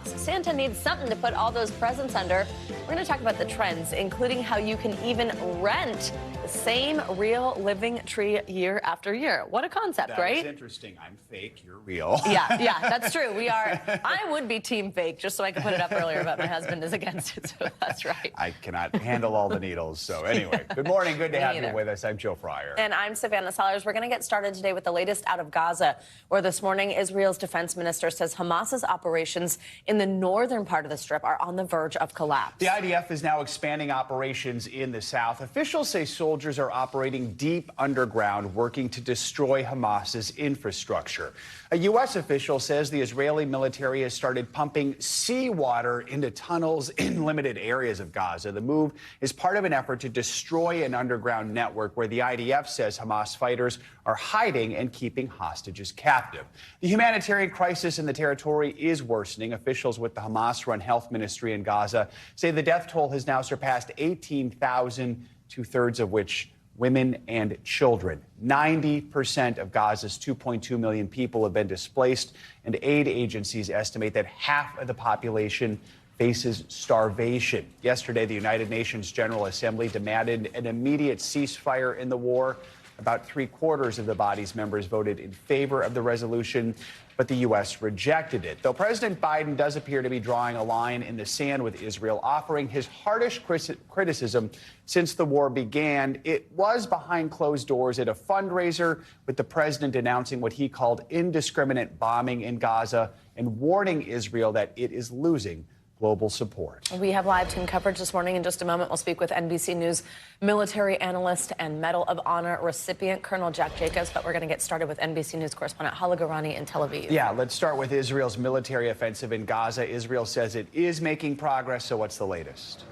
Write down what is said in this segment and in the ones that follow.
Santa needs something to put all those presents under. We're going to talk about the trends, including how you can even rent the same real living tree year after year. What a concept, right? That is interesting. I'm fake. You're real. Yeah, that's true. We are. I would be team fake, just so I could put it up earlier, but my husband is against it, so that's right. I cannot handle all the needles. So anyway, good morning. Good to have you with us. I'm Joe Fryer. And I'm Savannah Sellers. We're going to get started today with the latest out of Gaza, where this morning Israel's defense minister says Hamas's operations in the northern part of the Strip are on the verge of collapse. The IDF is now expanding operations in the south. Officials say soldiers are operating deep underground, working to destroy Hamas's infrastructure. A U.S. official says the Israeli military has started pumping seawater into tunnels in limited areas of Gaza. The move is part of an effort to destroy an underground network where the IDF says Hamas fighters are hiding and keeping hostages captive. The humanitarian crisis in the territory is worsening. Officials with the Hamas-run health ministry in Gaza say the death toll has now surpassed 18,000, two-thirds of which women and children. 90% of Gaza's 2.2 million people have been displaced, and aid agencies estimate that half of the population faces starvation. Yesterday, the United Nations General Assembly demanded an immediate ceasefire in the war. About three-quarters of the body's members voted in favor of the resolution, but the U.S. rejected it. Though President Biden does appear to be drawing a line in the sand with Israel, offering his hardest criticism since the war began, it was behind closed doors at a fundraiser, with the president announcing what he called indiscriminate bombing in Gaza and warning Israel that it is losing global support. We have live team coverage this morning. In just a moment, we'll speak with NBC News military analyst and Medal of Honor recipient Colonel Jack Jacobs. But we're going to get started with NBC News correspondent Hala Garani in Tel Aviv. Yeah, let's start with Israel's military offensive in Gaza. Israel says it is making progress. So what's the latest?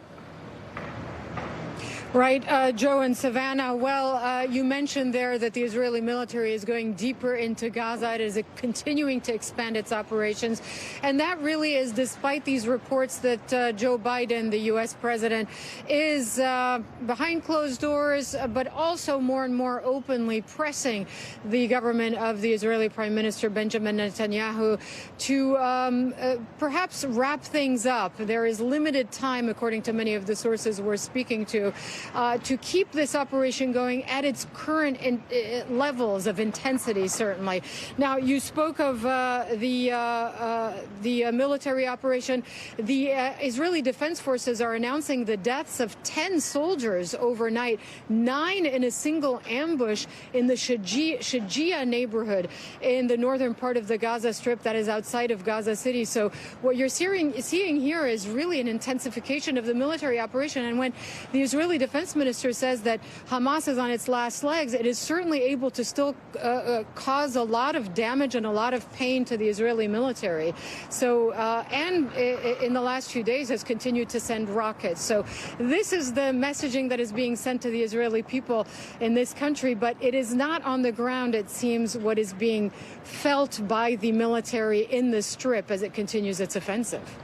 Right, Joe and Savannah. Well, you mentioned there that the Israeli military is going deeper into Gaza. It is continuing to expand its operations. And that really is despite these reports that Joe Biden, the U.S. president, is behind closed doors, but also more and more openly pressing the government of the Israeli Prime Minister Benjamin Netanyahu to perhaps wrap things up. There is limited time, according to many of the sources we're speaking to keep this operation going at its current levels of intensity, certainly. Now, you spoke of the military operation. The Israeli Defense Forces are announcing the deaths of 10 soldiers overnight, 9 in a single ambush in the Shajia neighborhood in the northern part of the Gaza Strip that is outside of Gaza City. So what you're seeing here is really an intensification of the military operation. And when the Israeli Defense Minister says that Hamas is on its last legs, it is certainly able to still cause a lot of damage and a lot of pain to the Israeli military. So, and in the last few days has continued to send rockets. So this is the messaging that is being sent to the Israeli people in this country, but it is not on the ground, it seems, what is being felt by the military in the Strip as it continues its offensive.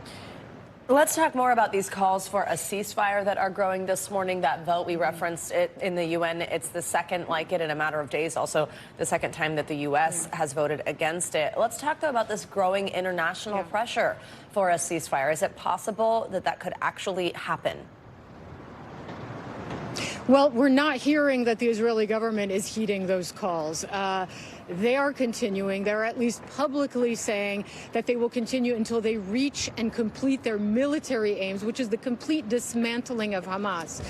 Let's talk more about these calls for a ceasefire that are growing this morning. That vote, we referenced it in the UN. It's the second like it in a matter of days. Also, the second time that the U.S. has voted against it. Let's talk, though, about this growing international pressure for a ceasefire. Is it possible that that could actually happen? Well, we're not hearing that the Israeli government is heeding those calls. They are continuing. They're at least publicly saying that they will continue until they reach and complete their military aims, which is the complete dismantling of Hamas.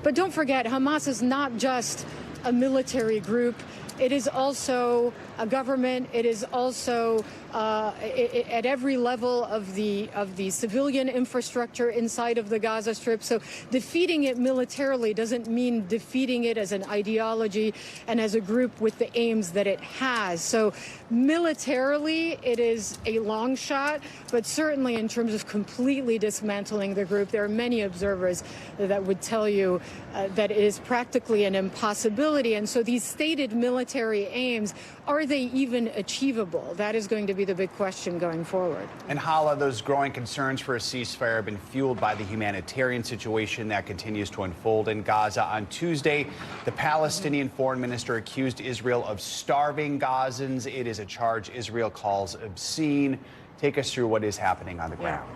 But don't forget, Hamas is not just a military group. It is also a government. It is also at every level of the civilian infrastructure inside of the Gaza Strip. So defeating it militarily doesn't mean defeating it as an ideology and as a group with the aims that it has. So militarily, it is a long shot, but certainly in terms of completely dismantling the group, there are many observers that would tell you that it is practically an impossibility. And so these stated military aims, are they even achievable? That is going to be the big question going forward. And Hala, those growing concerns for a ceasefire have been fueled by the humanitarian situation that continues to unfold in Gaza. On Tuesday, the Palestinian foreign minister accused Israel of starving Gazans. It is a charge Israel calls obscene. Take us through what is happening on the ground.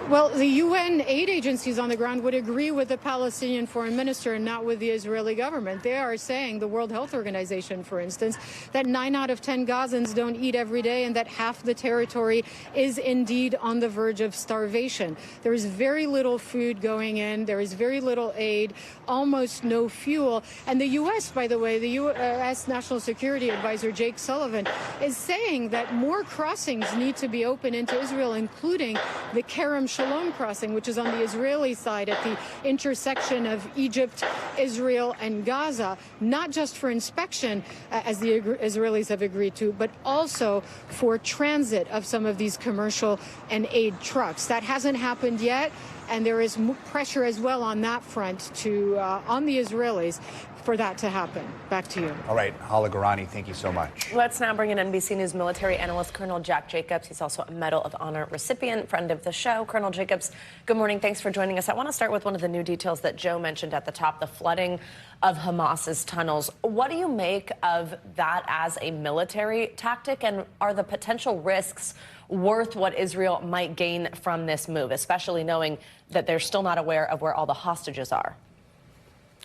Well, the UN aid agencies on the ground would agree with the Palestinian foreign minister and not with the Israeli government. They are saying, the World Health Organization, for instance, that 9 out of 10 Gazans don't eat every day and that half the territory is indeed on the verge of starvation. There is very little food going in. There is very little aid, almost no fuel. And the U.S., by the way, the U.S. National Security Advisor Jake Sullivan is saying that more crossings need to be open into Israel, including the Kerem Shalom crossing, which is on the Israeli side at the intersection of Egypt, Israel, and Gaza, not just for inspection, as the Israelis have agreed to, but also for transit of some of these commercial and aid trucks. That hasn't happened yet, and there is pressure as well on that front on the Israelis for that to happen. Back to you. All right, Hala Garani, thank you so much. Let's now bring in NBC News military analyst Colonel Jack Jacobs. He's also a Medal of Honor recipient, friend of the show. Colonel Jacobs, good morning. Thanks for joining us. I want to start with one of the new details that Joe mentioned at the top, the flooding of Hamas's tunnels. What do you make of that as a military tactic, and are the potential risks worth what Israel might gain from this move, especially knowing that they're still not aware of where all the hostages are?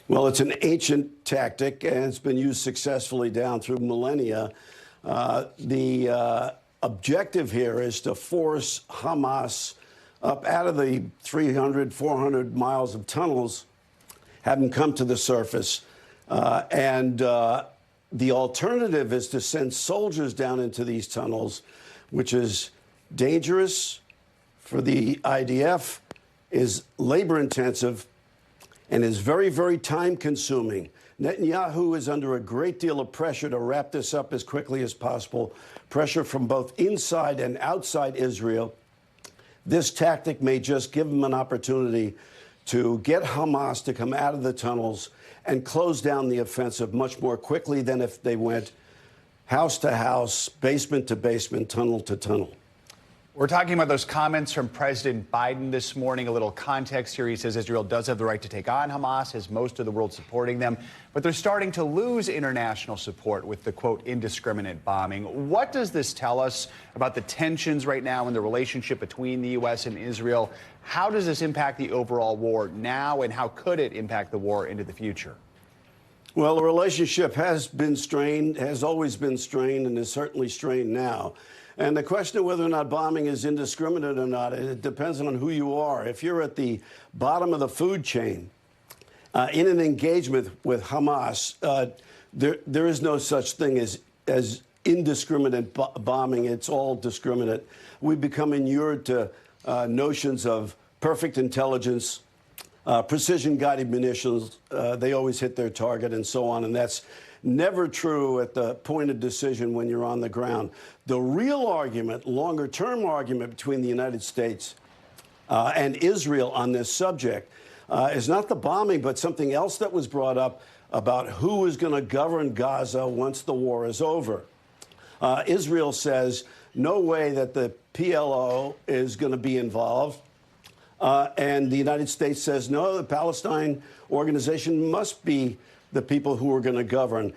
Well, it's an ancient tactic, and it's been used successfully down through millennia. The objective here is to force Hamas up out of the 300, 400 miles of tunnels, have them come to the surface. The alternative is to send soldiers down into these tunnels, which is dangerous for the IDF, is labor-intensive, and is very, very time-consuming. Netanyahu is under a great deal of pressure to wrap this up as quickly as possible, pressure from both inside and outside Israel. This tactic may just give them an opportunity to get Hamas to come out of the tunnels and close down the offensive much more quickly than if they went house to house, basement to basement, tunnel to tunnel. We're talking about those comments from President Biden this morning. A little context here. He says Israel does have the right to take on Hamas, has most of the world supporting them, but they're starting to lose international support with the, quote, indiscriminate bombing. What does this tell us about the tensions right now in the relationship between the U.S. and Israel? How does this impact the overall war now, and how could it impact the war into the future? Well, the relationship has been strained, has always been strained, and is certainly strained now. And the question of whether or not bombing is indiscriminate or not, it depends on who you are. If you're at the bottom of the food chain in an engagement with Hamas, there is no such thing as indiscriminate bombing. It's all discriminate. We become inured to notions of perfect intelligence, precision-guided munitions. They always hit their target and so on, and that's never true at the point of decision when you're on the ground. The real argument, longer-term argument between the United States and Israel on this subject is not the bombing, but something else that was brought up about who is going to govern Gaza once the war is over. Israel says no way that the PLO is going to be involved. And the United States says, no, the Palestine organization must be the people who are going to govern.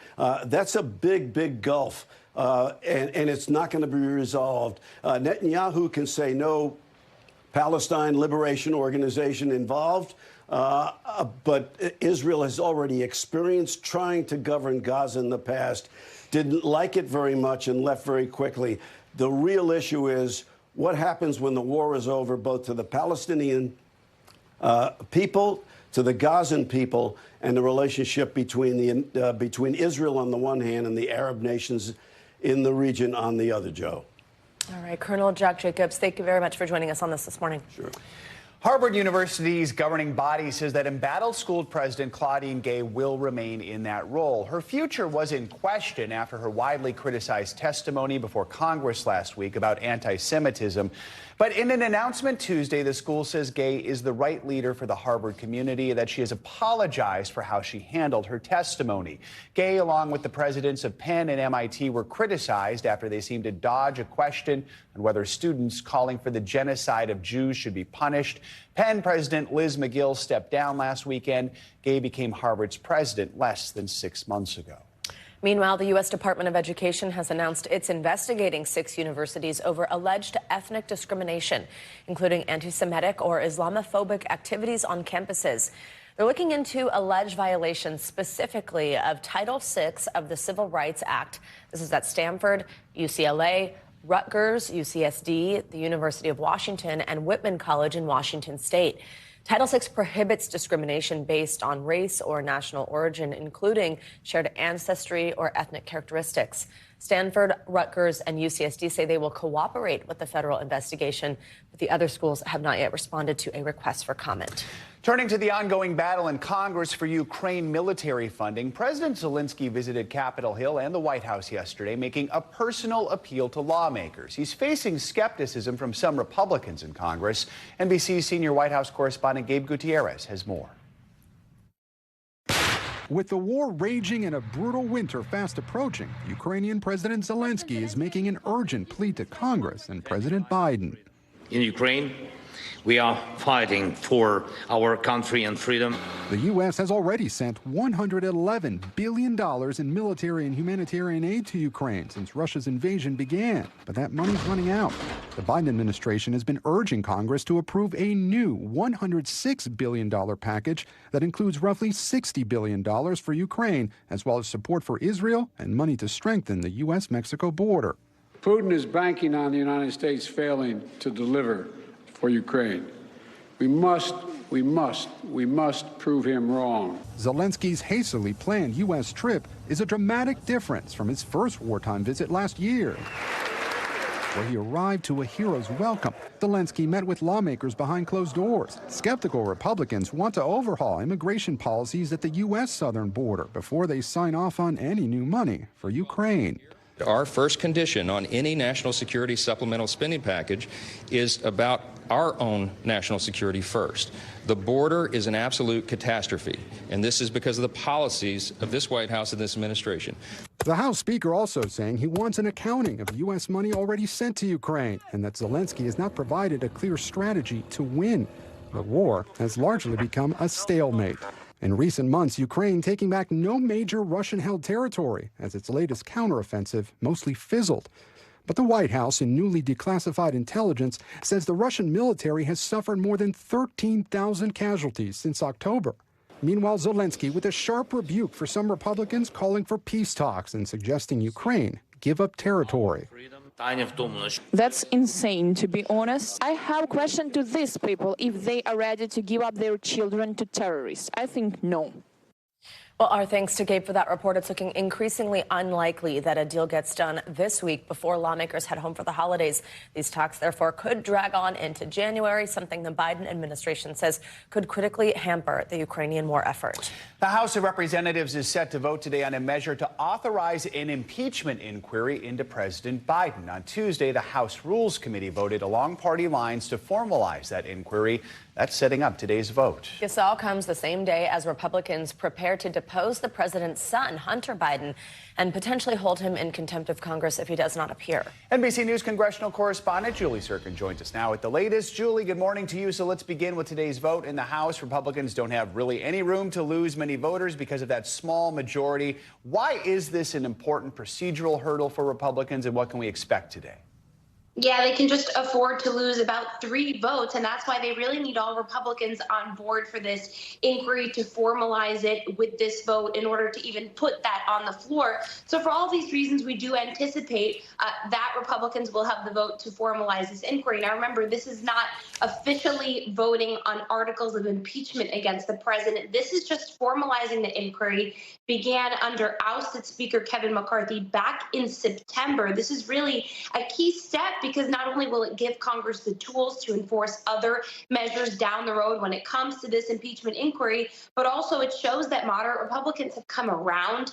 That's a big, big gulf, and it's not going to be resolved. Netanyahu can say no Palestine Liberation Organization involved, but Israel has already experienced trying to govern Gaza in the past, didn't like it very much and left very quickly. The real issue is what happens when the war is over, both to the Palestinian people, to the Gazan people, and the relationship between Israel on the one hand and the Arab nations in the region on the other, Joe. All right, Colonel Jack Jacobs, thank you very much for joining us on this morning. Sure. Harvard University's governing body says that embattled school president Claudine Gay will remain in that role. Her future was in question after her widely criticized testimony before Congress last week about anti-Semitism. But in an announcement Tuesday, the school says Gay is the right leader for the Harvard community, that she has apologized for how she handled her testimony. Gay, along with the presidents of Penn and MIT, were criticized after they seemed to dodge a question on whether students calling for the genocide of Jews should be punished. Penn President Liz McGill stepped down last weekend. Gay became Harvard's president less than 6 months ago. Meanwhile, the U.S. Department of Education has announced it's investigating 6 universities over alleged ethnic discrimination, including anti-Semitic or Islamophobic activities on campuses. They're looking into alleged violations specifically of Title VI of the Civil Rights Act. This is at Stanford, UCLA, Rutgers, UCSD, the University of Washington, and Whitman College in Washington State. Title VI prohibits discrimination based on race or national origin, including shared ancestry or ethnic characteristics. Stanford, Rutgers, and UCSD say they will cooperate with the federal investigation, but the other schools have not yet responded to a request for comment. Turning to the ongoing battle in Congress for Ukraine military funding, President Zelensky visited Capitol Hill and the White House yesterday, making a personal appeal to lawmakers. He's facing skepticism from some Republicans in Congress. NBC's senior White House correspondent Gabe Gutierrez has more. With the war raging and a brutal winter fast approaching, Ukrainian President Zelensky is making an urgent plea to Congress and President Biden. In Ukraine, we are fighting for our country and freedom. The U.S. has already sent $111 billion in military and humanitarian aid to Ukraine since Russia's invasion began. But that money's running out. The Biden administration has been urging Congress to approve a new $106 billion package that includes roughly $60 billion for Ukraine, as well as support for Israel and money to strengthen the U.S.-Mexico border. Putin is banking on the United States failing to deliver for Ukraine. We must prove him wrong. Zelensky's hastily planned U.S. trip is a dramatic difference from his first wartime visit last year, where he arrived to a hero's welcome. Zelensky met with lawmakers behind closed doors. Skeptical Republicans want to overhaul immigration policies at the U.S. southern border before they sign off on any new money for Ukraine. Our first condition on any national security supplemental spending package is about our own national security first. The border is an absolute catastrophe, and this is because of the policies of this White House and this administration. The House Speaker also saying he wants an accounting of U.S. money already sent to Ukraine, and that Zelensky has not provided a clear strategy to win. The war has largely become a stalemate. In recent months, Ukraine taking back no major Russian-held territory as its latest counteroffensive mostly fizzled. But the White House, in newly declassified intelligence, says the Russian military has suffered more than 13,000 casualties since October. Meanwhile, Zelensky with a sharp rebuke for some Republicans calling for peace talks and suggesting Ukraine give up territory. That's insane, to be honest. I have a question to these people if they are ready to give up their children to terrorists. I think no. Well, our thanks to Gabe for that report. It's looking increasingly unlikely that a deal gets done this week before lawmakers head home for the holidays. These talks, therefore, could drag on into January, something the Biden administration says could critically hamper the Ukrainian war effort. The House of Representatives is set to vote today on a measure to authorize an impeachment inquiry into President Biden. On Tuesday, the House Rules Committee voted along party lines to formalize that inquiry. That's setting up today's vote. This all comes the same day as Republicans prepare to depose the president's son, Hunter Biden, and potentially hold him in contempt of Congress if he does not appear. NBC News congressional correspondent Julie Sirkin joins us now with the latest. Julie, good morning to you. So let's begin with today's vote in the House. Republicans don't have really any room to lose many voters because of that small majority. Why is this an important procedural hurdle for Republicans, and what can we expect today? Yeah, they can just afford to lose about 3 votes, and that's why they really need all Republicans on board for this inquiry to formalize it with this vote in order to even put that on the floor. So for all these reasons, we do anticipate that Republicans will have the vote to formalize this inquiry. Now, remember, this is not officially voting on articles of impeachment against the president. This is just formalizing the inquiry. Began under ousted Speaker Kevin McCarthy back in September. This is really a key step because not only will it give Congress the tools to enforce other measures down the road when it comes to this impeachment inquiry, but also it shows that moderate Republicans have come around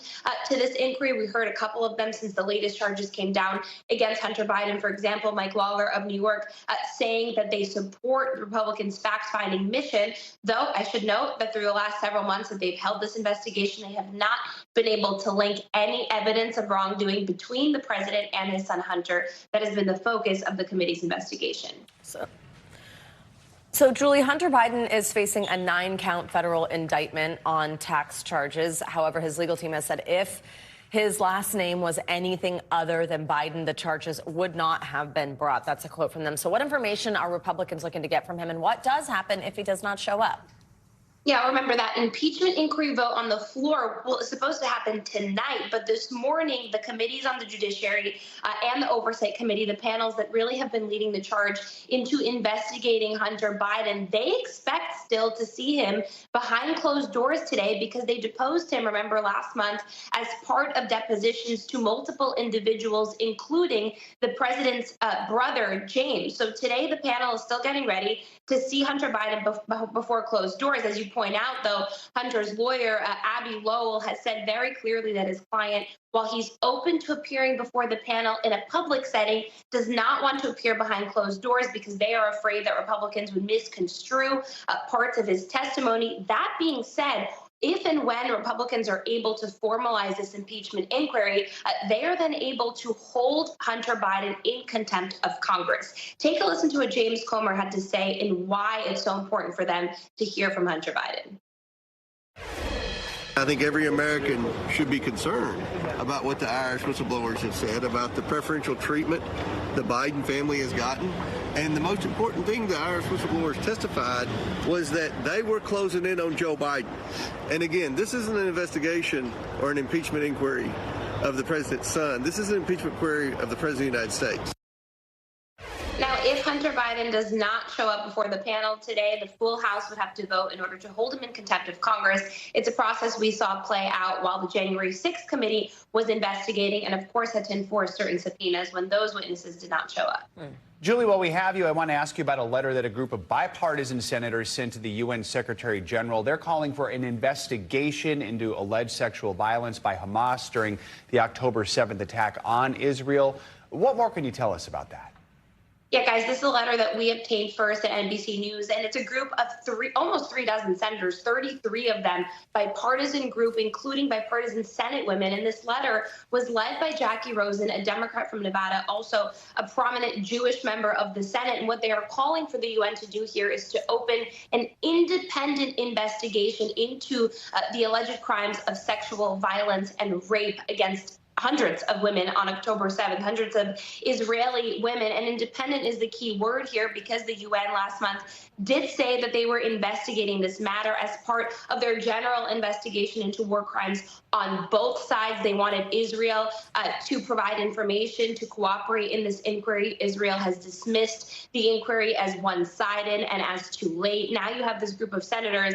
to this inquiry. We heard a couple of them since the latest charges came down against Hunter Biden. For example, Mike Lawler of New York saying that they support Republicans' fact-finding mission, though I should note that through the last several months that they've held this investigation, they have not been able to link any evidence of wrongdoing between the president and his son Hunter. That has been the focus of the committee's investigation. So, Julie, Hunter Biden is facing a 9-count federal indictment on tax charges. However, his legal team has said if his last name was anything other than Biden, the charges would not have been brought. That's a quote from them. So what information are Republicans looking to get from him, and what does happen if he does not show up? Yeah, remember that impeachment inquiry vote on the floor was supposed to happen tonight, but this morning, the committees on the Judiciary and the Oversight Committee, the panels that really have been leading the charge into investigating Hunter Biden, they expect still to see him behind closed doors today because they deposed him, remember, last month as part of depositions to multiple individuals, including the president's brother, James. So today, the panel is still getting ready to see Hunter Biden before closed doors. As you point out, though, Hunter's lawyer, Abbe Lowell, has said very clearly that his client, while he's open to appearing before the panel in a public setting, does not want to appear behind closed doors because they are afraid that Republicans would misconstrue parts of his testimony. That being said, if and when Republicans are able to formalize this impeachment inquiry, they are then able to hold Hunter Biden in contempt of Congress. Take a listen to what James Comer had to say and why it's so important for them to hear from Hunter Biden. I think every American should be concerned about what the Irish whistleblowers have said about the preferential treatment the Biden family has gotten. And the most important thing the Irish whistleblowers testified was that they were closing in on Joe Biden. And again, this isn't an investigation or an impeachment inquiry of the president's son. This is an impeachment inquiry of the president of the United States. Now, if Hunter Biden does not show up before the panel today, the full House would have to vote in order to hold him in contempt of Congress. It's a process we saw play out while the January 6th committee was investigating and, of course, had to enforce certain subpoenas when those witnesses did not show up. Julie, while we have you, I want to ask you about a letter that a group of bipartisan senators sent to the UN Secretary General. They're calling for an investigation into alleged sexual violence by Hamas during the October 7th attack on Israel. What more can you tell us about that? Yeah, guys, this is a letter that we obtained first at NBC News, and it's a group of almost 3 dozen senators, 33 of them, bipartisan group, including bipartisan Senate women. And this letter was led by Jackie Rosen, a Democrat from Nevada, also a prominent Jewish member of the Senate. And what they are calling for the UN to do here is to open an independent investigation into the alleged crimes of sexual violence and rape against hundreds of women on October 7th, hundreds of Israeli women. And independent is the key word here because the UN last month did say that they were investigating this matter as part of their general investigation into war crimes on both sides. They wanted Israel to provide information, to cooperate in this inquiry. Israel has dismissed the inquiry as one-sided and as too late. Now you have this group of senators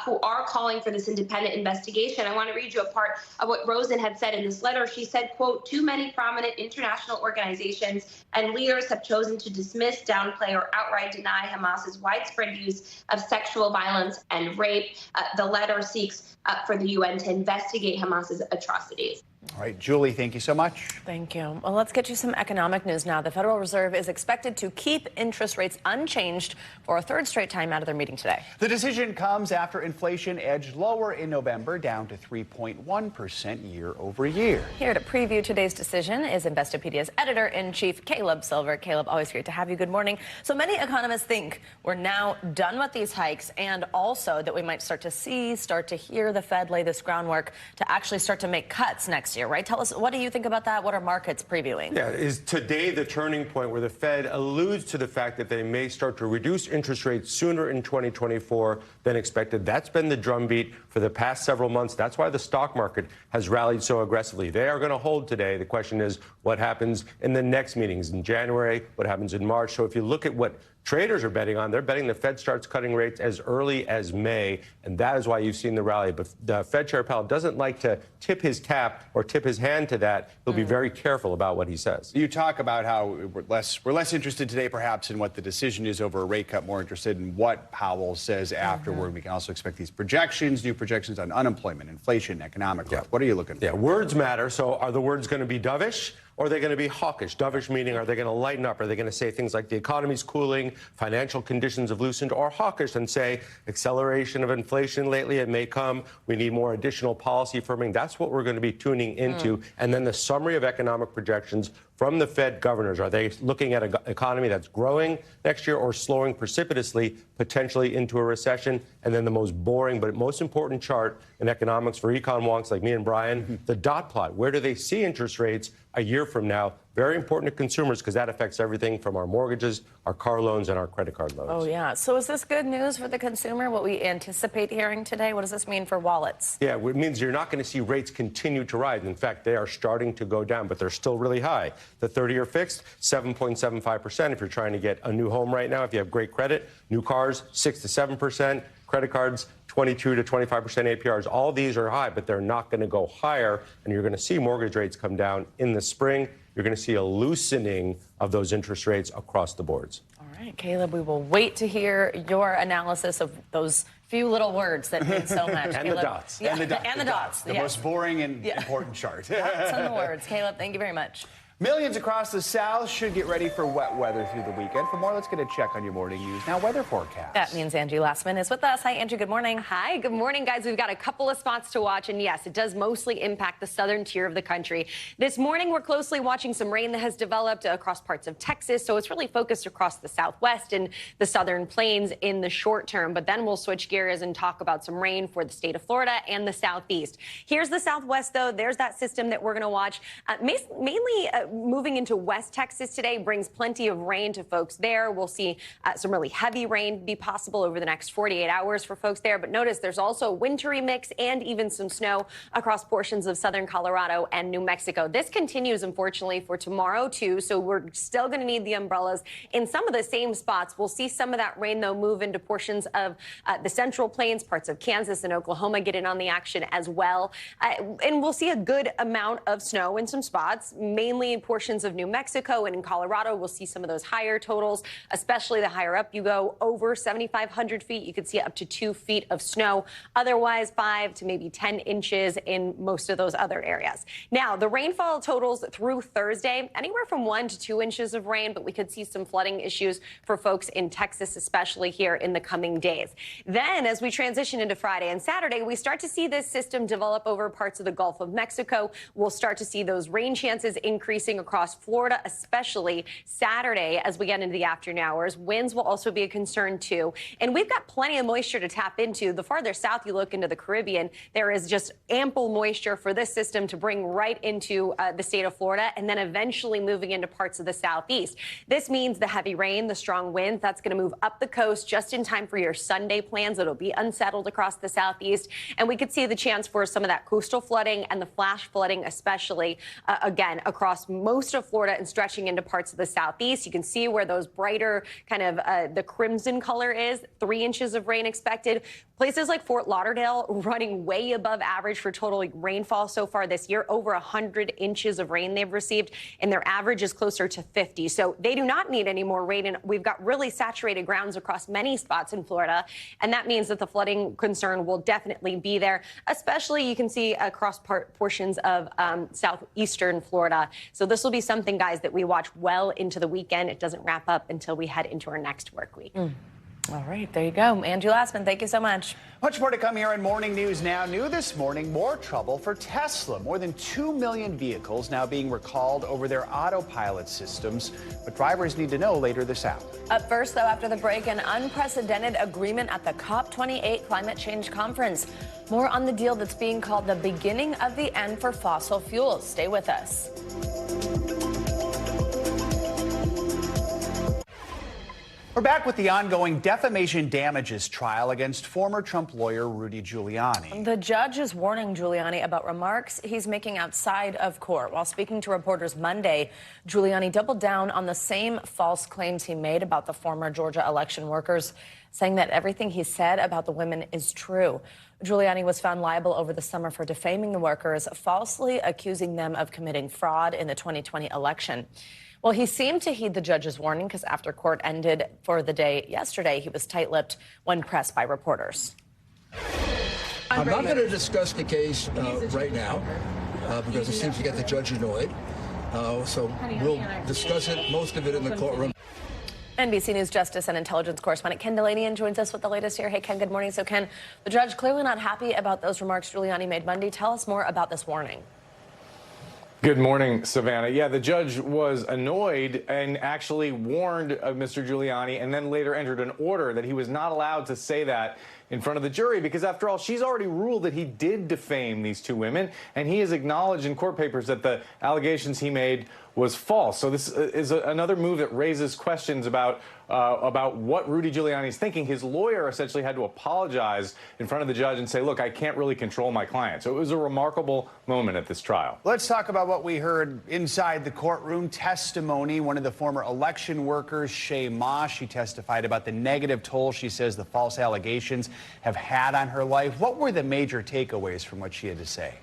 who are calling for this independent investigation. I want to read you a part of what Rosen had said in this letter. She said, quote, "Too many prominent international organizations and leaders have chosen to dismiss, downplay, or outright deny Hamas's widespread use of sexual violence and rape." The letter seeks for the UN to investigate Hamas's atrocities. All right, Julie, thank you so much. Thank you. Well, let's get you some economic news now. The Federal Reserve is expected to keep interest rates unchanged for a third straight time out of their meeting today. The decision comes after inflation edged lower in November, down to 3.1% year over year. Here to preview today's decision is Investopedia's editor-in-chief, Caleb Silver. Caleb, always great to have you. Good morning. So many economists think we're now done with these hikes and also that we might start to hear the Fed lay this groundwork to actually start to make cuts next year, right? Tell us, what do you think about that? What are markets previewing? Yeah, is today the turning point where the Fed alludes to the fact that they may start to reduce interest rates sooner in 2024 than expected? That's been the drumbeat for the past several months. That's why the stock market has rallied so aggressively. They are going to hold today. The question is what happens in the next meetings in January, what happens in March. So if you look at what traders are betting on, they're betting the Fed starts cutting rates as early as May, and that is why you've seen the rally. But Fed Chair Powell doesn't like to tip his cap or tip his hand to that. He'll be very careful about what he says. You talk about how we're less interested today, perhaps, in what the decision is over a rate cut, more interested in what Powell says afterward. We can also expect these projections, new projections on unemployment, inflation, economic growth. What are you looking for? Yeah, words matter. So are the words going to be dovish? or are they going to be hawkish? Dovish meaning, are they going to lighten up? Are they going to say things like the economy's cooling, financial conditions have loosened, or hawkish and say acceleration of inflation lately, it may come, we need more additional policy firming? That's what we're going to be tuning into. And then the summary of economic projections from the Fed governors. Are they looking at an economy that's growing next year or slowing precipitously, potentially into a recession? And then the most boring but most important chart in economics for econ wonks like me and Brian, the dot plot. Where do they see interest rates a year from now? Very important to consumers because that affects everything from our mortgages, our car loans, and our credit card loans. Oh, yeah. So is this good news for the consumer, what we anticipate hearing today? What does this mean for wallets? Yeah, it means you're not going to see rates continue to rise. In fact, they are starting to go down, but they're still really high. The 30-year fixed, 7.75% if you're trying to get a new home right now. If you have great credit, new cars, 6 to 7%. Credit cards, 22 to 25% APRs. All these are high, but they're not going to go higher. And you're going to see mortgage rates come down in the spring. You're going to see a loosening of those interest rates across the boards. All right, Caleb, we will wait to hear your analysis of those few little words that mean so much. And Caleb. the dots. Yeah, And the dots. The yes. most boring and important chart. Dots on the words. Caleb, thank you very much. Millions across the South should get ready for wet weather through the weekend. For more, let's get a check on your morning news. Now, weather forecast. That means Angie Lastman is with us. Hi, Angie. Good morning. Hi. Good morning, guys. We've got a couple of spots to watch. And yes, it does mostly impact the southern tier of the country. This morning, we're closely watching some rain that has developed across parts of Texas. So it's really focused across the southwest and the southern plains in the short term. But then we'll switch gears and talk about some rain for the state of Florida and the southeast. Here's the southwest, though. There's that system that we're going to watch. Mainly moving into West Texas today brings plenty of rain to folks there. We'll see some really heavy rain be possible over the next 48 hours for folks there. But notice there's also a wintry mix and even some snow across portions of southern Colorado and New Mexico. This continues, unfortunately, for tomorrow, too. So we're still going to need the umbrellas in some of the same spots. We'll see some of that rain, though, move into portions of the central plains, parts of Kansas and Oklahoma get in on the action as well. And we'll see a good amount of snow in some spots, mainly in portions of New Mexico and in Colorado. We'll see some of those higher totals, especially the higher up you go over 7,500 feet. You could see up to 2 feet of snow. Otherwise, 5 to maybe 10 inches in most of those other areas. Now, the rainfall totals through Thursday, anywhere from 1 to 2 inches of rain, but we could see some flooding issues for folks in Texas, especially here in the coming days. Then, as we transition into Friday and Saturday, we start to see this system develop over parts of the Gulf of Mexico. We'll start to see those rain chances increasing across Florida, especially Saturday as we get into the afternoon hours. Winds will also be a concern, too. And we've got plenty of moisture to tap into. The farther south you look into the Caribbean, there is just ample moisture for this system to bring right into the state of Florida and then eventually moving into parts of the southeast. This means the heavy rain, the strong winds, that's going to move up the coast just in time for your Sunday plans. It'll be unsettled across the southeast. And we could see the chance for some of that coastal flooding and the flash flooding, especially, again, across most of Florida and stretching into parts of the southeast. You can see where those brighter kind of the crimson color is. 3 inches of rain expected. Places like Fort Lauderdale running way above average for total rainfall so far this year. Over 100 inches of rain they've received, and their average is closer to 50. So they do not need any more rain, and we've got really saturated grounds across many spots in Florida, and that means that the flooding concern will definitely be there, especially you can see across portions of southeastern Florida. So this will be something, guys, that we watch well into the weekend. It doesn't wrap up until we head into our next work week. All right, there you go. Angie Lastman, thank you so much. Much more to come here on Morning News Now. New this morning, more trouble for Tesla. More than 2 million vehicles now being recalled over their autopilot systems. But drivers need to know later this hour. Up first, though, after the break, an unprecedented agreement at the COP28 climate change conference. More on the deal that's being called the beginning of the end for fossil fuels. Stay with us. We're back with the ongoing defamation damages trial against former Trump lawyer Rudy Giuliani. The judge is warning Giuliani about remarks he's making outside of court. While speaking to reporters Monday, Giuliani doubled down on the same false claims he made about the former Georgia election workers, saying that everything he said about the women is true. Giuliani was found liable over the summer for defaming the workers, falsely accusing them of committing fraud in the 2020 election. Well, he seemed to heed the judge's warning because after court ended for the day yesterday, he was tight-lipped when pressed by reporters. I'm not going to discuss the case right now because it seems to get the judge annoyed. So we'll discuss it, most of it in the courtroom. NBC News Justice and Intelligence correspondent Ken Dilanian joins us with the latest here. Hey, Ken, good morning. So, Ken, the judge clearly not happy about those remarks Giuliani made Monday. Tell us more about this warning. Good morning, Savannah. Yeah, the judge was annoyed and actually warned Mr. Giuliani and then later entered an order that he was not allowed to say that in front of the jury because, after all, she's already ruled that he did defame these two women, and he has acknowledged in court papers that the allegations he made was false. So this is another move that raises questions about what Rudy Giuliani is thinking. His lawyer essentially had to apologize in front of the judge and say, look, I can't really control my client. So it was a remarkable moment at this trial. Let's talk about what we heard inside the courtroom. Testimony. One of the former election workers, Shay Ma, she testified about the negative toll she says the false allegations have had on her life. What were the major takeaways from what she had to say?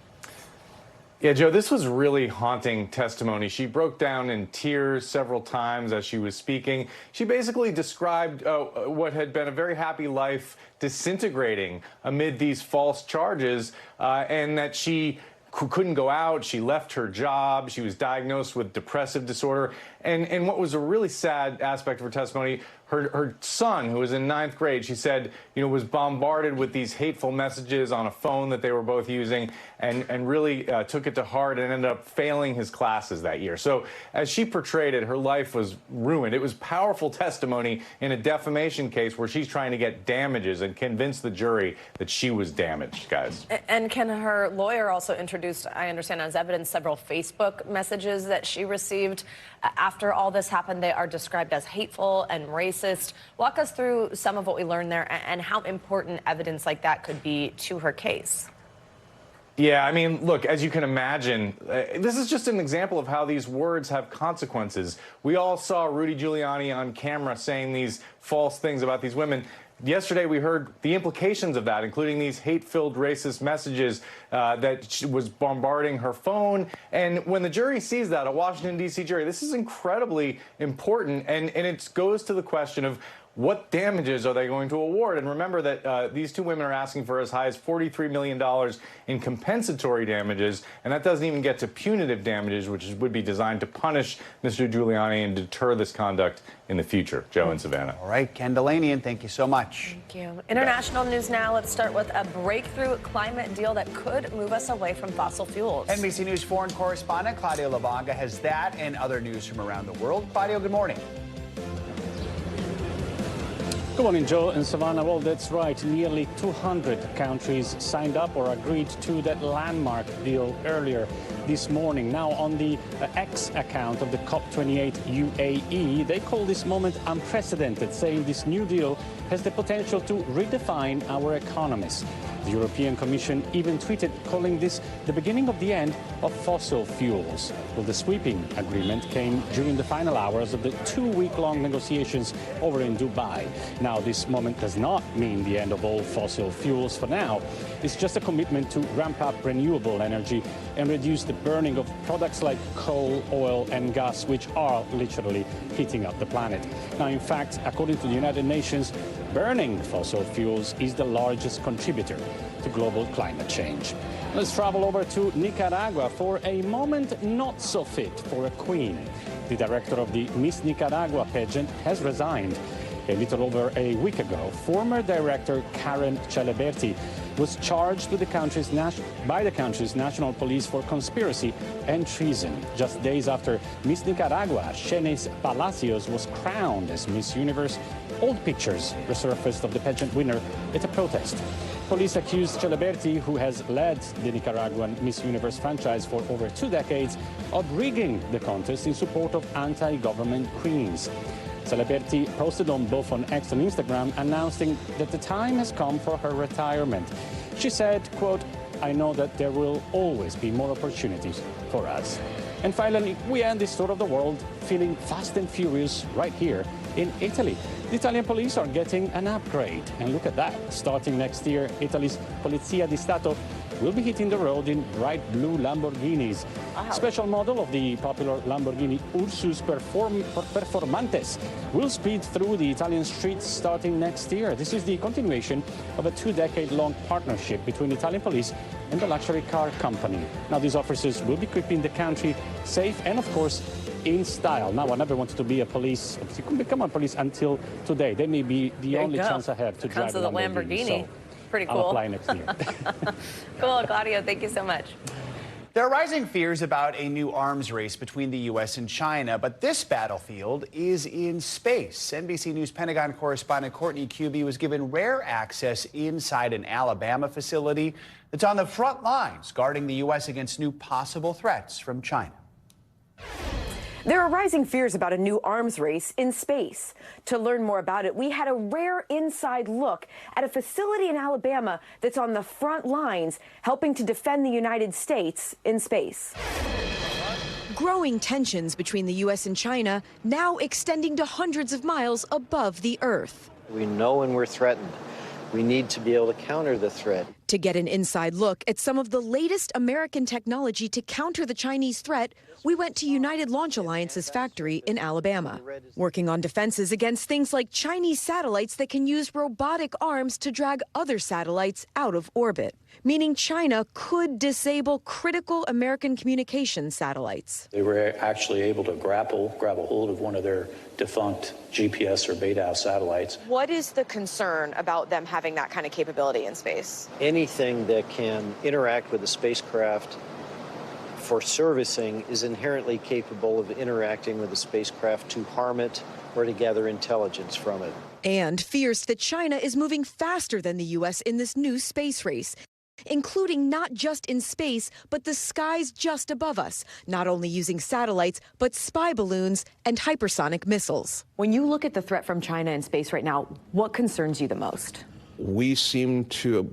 Yeah, Joe, this was really haunting testimony. She broke down in tears several times as she was speaking. She basically described what had been a very happy life disintegrating amid these false charges, and that she couldn't go out. She left her job. She was diagnosed with depressive disorder. And what was a really sad aspect of her testimony, her son, who was in 9th grade, she said, was bombarded with these hateful messages on a phone that they were both using, and really took it to heart and ended up failing his classes that year. So as she portrayed it, her life was ruined. It was powerful testimony in a defamation case where she's trying to get damages and convince the jury that she was damaged, guys. And can her lawyer also introduced, I understand, as evidence, several Facebook messages that she received after all this happened. They are described as hateful and racist. Walk us through some of what we learned there and how important evidence like that could be to her case. Yeah, I mean, look, as you can imagine, this is just an example of how these words have consequences. We all saw Rudy Giuliani on camera saying these false things about these women. Yesterday, we heard the implications of that, including these hate-filled racist messages that she was bombarding her phone. And when the jury sees that, a Washington, D.C. jury, this is incredibly important. And it goes to the question of what damages are they going to award? And remember that these two women are asking for as high as $43 million in compensatory damages, and that doesn't even get to punitive damages, which would be designed to punish Mr. Giuliani and deter this conduct in the future. Joe and Savannah. All right, Ken Dilanian, thank you so much. Thank you. International news now. Let's start with a breakthrough climate deal that could move us away from fossil fuels. NBC News foreign correspondent Claudio Lavanga has that and other news from around the world. Claudio, good morning. Good morning, Joe and Savannah. Well, that's right. Nearly 200 countries signed up or agreed to that landmark deal earlier this morning. Now, on the X account of the COP28 UAE, they call this moment unprecedented, saying this new deal has the potential to redefine our economies. The European Commission even tweeted calling this the beginning of the end of fossil fuels. Well, the sweeping agreement came during the final hours of the 2-week-long negotiations over in Dubai. Now, this moment does not mean the end of all fossil fuels for now. It's just a commitment to ramp up renewable energy and reduce the burning of products like coal, oil and gas, which are literally heating up the planet. Now, in fact, according to the United Nations, burning fossil fuels is the largest contributor to global climate change. Let's travel over to Nicaragua for a moment not so fit for a queen. The director of the Miss Nicaragua pageant has resigned. A little over a week ago, former director Karen Celeberti was charged with by the country's national police for conspiracy and treason. Just days after Miss Nicaragua, Shenis Palacios, was crowned as Miss Universe, old pictures resurfaced of the pageant winner at a protest. Police accused Celeberti, who has led the Nicaraguan Miss Universe franchise for over 2 decades, of rigging the contest in support of anti-government queens. Celeberti posted on both on X and Instagram announcing that the time has come for her retirement. She said, quote, "I know that there will always be more opportunities for us." And finally, we end this tour of the world feeling fast and furious right here in Italy. The Italian police are getting an upgrade. And look at that. Starting next year, Italy's Polizia di Stato will be hitting the road in bright blue Lamborghinis. Special model of the popular Lamborghini Ursus Performantes will speed through the Italian streets starting next year. This is the continuation of a 2-decade-long partnership between Italian police and the luxury car company. Now, these officers will be keeping the country safe and, of course, in style. Now, I never wanted to be a police. You couldn't become a police until today. They may be the only chance I have to drive a Lamborghini. So pretty cool. I'll apply next year. Cool, Claudio. Thank you so much. There are rising fears about a new arms race between the U.S. and China, but this battlefield is in space. NBC News Pentagon correspondent Courtney Kube was given rare access inside an Alabama facility that's on the front lines, guarding the U.S. against new possible threats from China. There are rising fears about a new arms race in space. To learn more about it, we had a rare inside look at a facility in Alabama that's on the front lines, helping to defend the United States in space. Growing tensions between the U.S. and China now extending to hundreds of miles above the Earth. We know when we're threatened. We need to be able to counter the threat. To get an inside look at some of the latest American technology to counter the Chinese threat, we went to United Launch Alliance's factory in Alabama, working on defenses against things like Chinese satellites that can use robotic arms to drag other satellites out of orbit, meaning China could disable critical American communication satellites. They were actually able to grab a hold of one of their defunct GPS or Beidou satellites. What is the concern about them having that kind of capability in space? Anything that can interact with a spacecraft for servicing is inherently capable of interacting with the spacecraft to harm it or to gather intelligence from it. And fears that China is moving faster than the U.S. in this new space race, including not just in space, but the skies just above us, not only using satellites, but spy balloons and hypersonic missiles. When you look at the threat from China in space right now, what concerns you the most? We seem to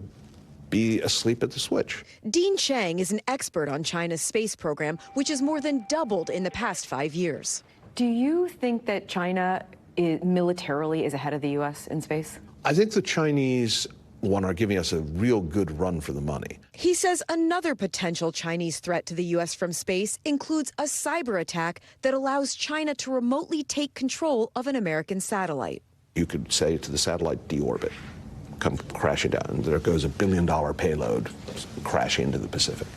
be asleep at the switch. Dean Chang is an expert on China's space program, which has more than doubled in the past 5 years. Do you think that China militarily is ahead of the U.S. in space? I think the Chinese are giving us a real good run for the money. He says another potential Chinese threat to the U.S. from space includes a cyber attack that allows China to remotely take control of an American satellite. You could say to the satellite, deorbit, come crashing down, and there goes $1 billion payload crashing into the Pacific.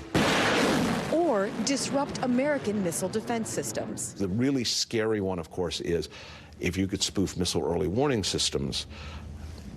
Or disrupt American missile defense systems. The really scary one, of course, is if you could spoof missile early warning systems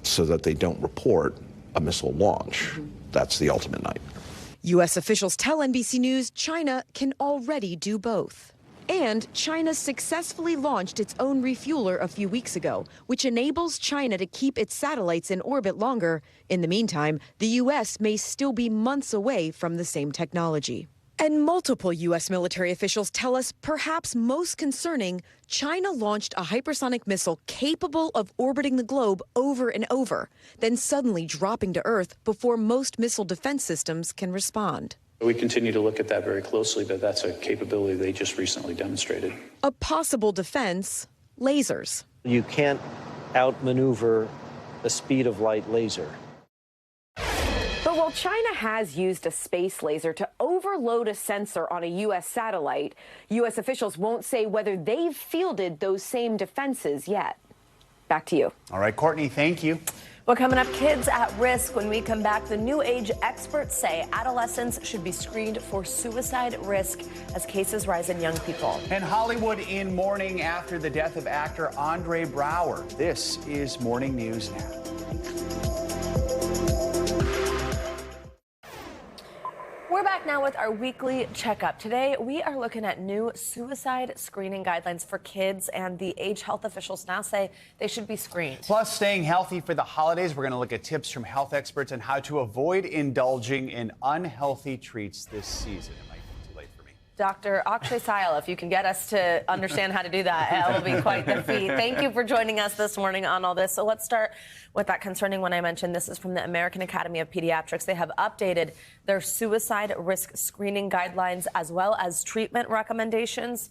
so that they don't report a missile launch. That's the ultimate nightmare. U.S. officials tell NBC News China can already do both. And China successfully launched its own refueler a few weeks ago, which enables China to keep its satellites in orbit longer. In the meantime, the U.S. may still be months away from the same technology. And multiple U.S. military officials tell us, perhaps most concerning, China launched a hypersonic missile capable of orbiting the globe over and over, then suddenly dropping to Earth before most missile defense systems can respond. We continue to look at that very closely, but that's a capability they just recently demonstrated. A possible defense, lasers. You can't outmaneuver a speed of light laser. But while China has used a space laser to overload a sensor on a U.S. satellite, U.S. officials won't say whether they've fielded those same defenses yet. Back to you. All right, Courtney, thank you. Well, coming up, kids at risk. When we come back, the new age experts say adolescents should be screened for suicide risk as cases rise in young people. And Hollywood in mourning after the death of actor Andre Braugher. This is Morning News Now. We're back now with our weekly checkup. Today, we are looking at new suicide screening guidelines for kids, and the age health officials now say they should be screened. Plus, staying healthy for the holidays, we're going to look at tips from health experts on how to avoid indulging in unhealthy treats this season. It might be too late for me. Dr. Akshay Syal, if you can get us to understand how to do that, it will be quite the feat. Thank you for joining us this morning on all this. So let's start with that concerning one I mentioned. This is from the American Academy of Pediatrics. They have updated their suicide risk screening guidelines as well as treatment recommendations.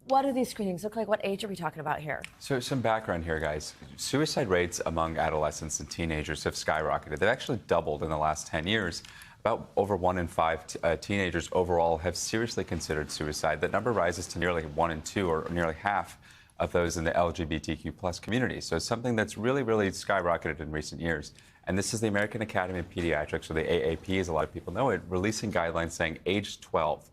What do these screenings look like? What age are we talking about here? So some background here, guys. Suicide rates among adolescents and teenagers have skyrocketed. They've actually doubled in the last 10 years. about over 1 in 5 teenagers overall have seriously considered suicide. That number rises to nearly 1 in 2, or nearly half of those in the LGBTQ plus community. So it's something that's really, really skyrocketed in recent years. And this is the American Academy of Pediatrics, or the AAP, as a lot of people know it, releasing guidelines saying age 12.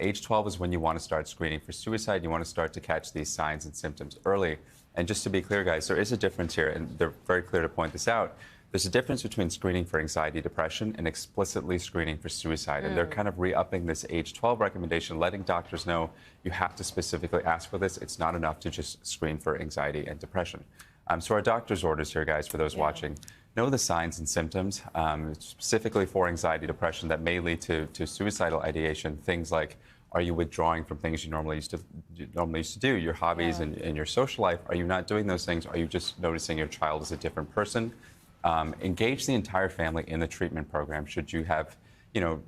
Age 12 is when you want to start screening for suicide. You want to start to catch these signs and symptoms early. And just to be clear, guys, there is a difference here, and they're very clear to point this out. There's a difference between screening for anxiety, depression, and explicitly screening for suicide. And they're kind of re-upping this age 12 recommendation, letting doctors know you have to specifically ask for this. It's not enough to just screen for anxiety and depression. So our doctor's orders here, guys, for those watching, know the signs and symptoms, specifically for anxiety, depression that may lead to suicidal ideation. Things like, are you withdrawing from things you normally used to do, your hobbies and your social life? Are you not doing those things? Are you just noticing your child is a different person? Engage the entire family in the treatment program. Should you have,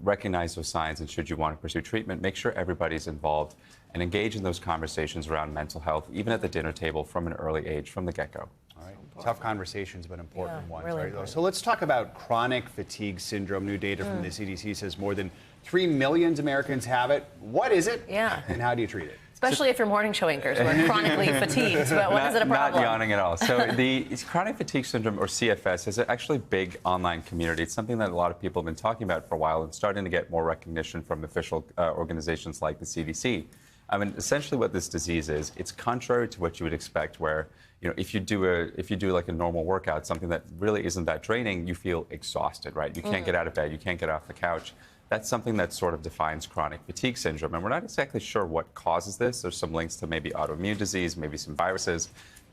recognize those signs, and should you want to pursue treatment, make sure everybody's involved and engage in those conversations around mental health, even at the dinner table from an early age, from the get-go. All right. Tough conversations, but important ones. really Right? important. So let's talk about chronic fatigue syndrome. New data from the CDC says more than 3 million Americans have it. What is it? Yeah. And how do you treat it? Especially if you're morning show anchors who are chronically fatigued. But when is it a problem? Not yawning at all. So the chronic fatigue syndrome, or CFS, is actually a big online community. It's something that a lot of people have been talking about for a while and starting to get more recognition from official organizations like the CDC. I mean, essentially what this disease is, it's contrary to what you would expect, where if you do like a normal workout, something that really isn't that draining, you feel exhausted, right? You can't get out of bed, you can't get off the couch. That's something that sort of defines chronic fatigue syndrome. And we're not exactly sure what causes this. There's some links to maybe autoimmune disease, maybe some viruses.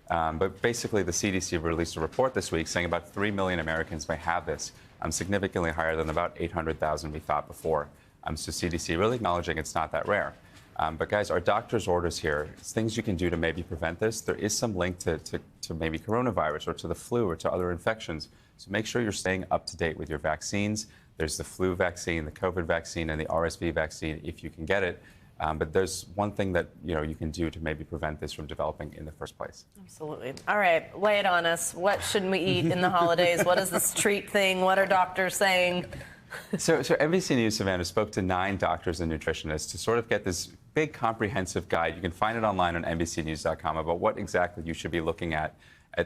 But basically, the CDC released a report this week saying about 3 million Americans may have this, significantly higher than about 800,000 we thought before. So CDC really acknowledging it's not that rare. But guys, our doctor's orders here, it's things you can do to maybe prevent this. There is some link to maybe coronavirus or to the flu or to other infections. So make sure you're staying up to date with your vaccines. There's the flu vaccine, the COVID vaccine, and the RSV vaccine if you can get it. But there's one thing that you can do to maybe prevent this from developing in the first place. Absolutely. All right, lay it on us. What shouldn't we eat in the holidays? What is this treat thing? What are doctors saying? So NBC News, Savannah, spoke to 9 doctors and nutritionists to sort of get this big comprehensive guide. You can find it online on NBCnews.com about what exactly you should be looking at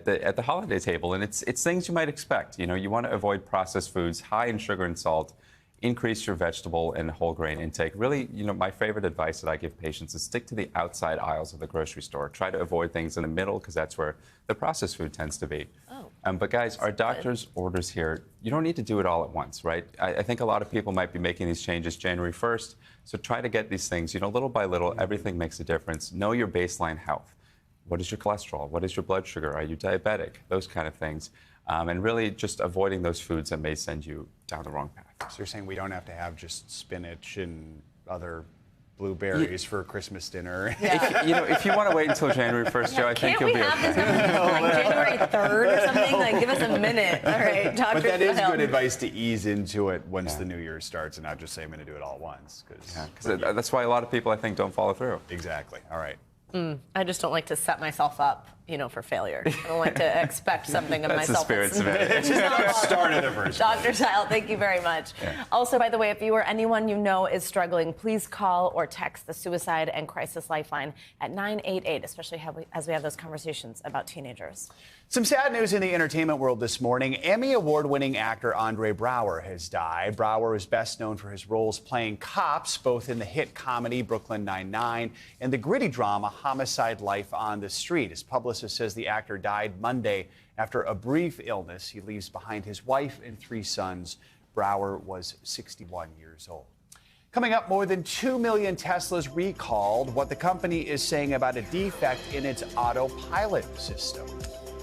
the holiday table. And it's things you might expect. You want to avoid processed foods, high in sugar and salt, increase your vegetable and whole grain intake. Really, my favorite advice that I give patients is stick to the outside aisles of the grocery store. Try to avoid things in the middle, because that's where the processed food tends to be. But guys, our doctor's orders here, you don't need to do it all at once, right? I think a lot of people might be making these changes January 1st. So try to get these things, little by little. Everything makes a difference. Know your baseline health. What is your cholesterol? What is your blood sugar? Are you diabetic? Those kind of things. And really just avoiding those foods that may send you down the wrong path. So you're saying we don't have to have just spinach and other blueberries for Christmas dinner? Yeah. If you want to wait until January 1st, Joe, I think you'll be okay. Can't we have this January 3rd or something? Like, give us a minute. All right, doctor. But that is good advice to ease into it once the new year starts, and not just say I'm going to do it all at once. Because that's why a lot of people, I think, don't follow through. Exactly. All right. I just don't like to set myself up, for failure. I don't like to expect something of That's myself. The spirit of it. Just not started the first. Dr. Zile, thank you very much. Yeah. Also, by the way, if you or anyone you know is struggling, please call or text the Suicide and Crisis Lifeline at 988, especially as we have those conversations about teenagers. Some sad news in the entertainment world this morning. Emmy Award-winning actor Andre Braugher has died. Braugher is best known for his roles playing cops, both in the hit comedy Brooklyn Nine-Nine and the gritty drama Homicide: Life on the Street. His publicist says the actor died Monday after a brief illness. He leaves behind his wife and 3 sons. Braugher was 61 years old. Coming up, more than 2 million Teslas recalled. What the company is saying about a defect in its autopilot system.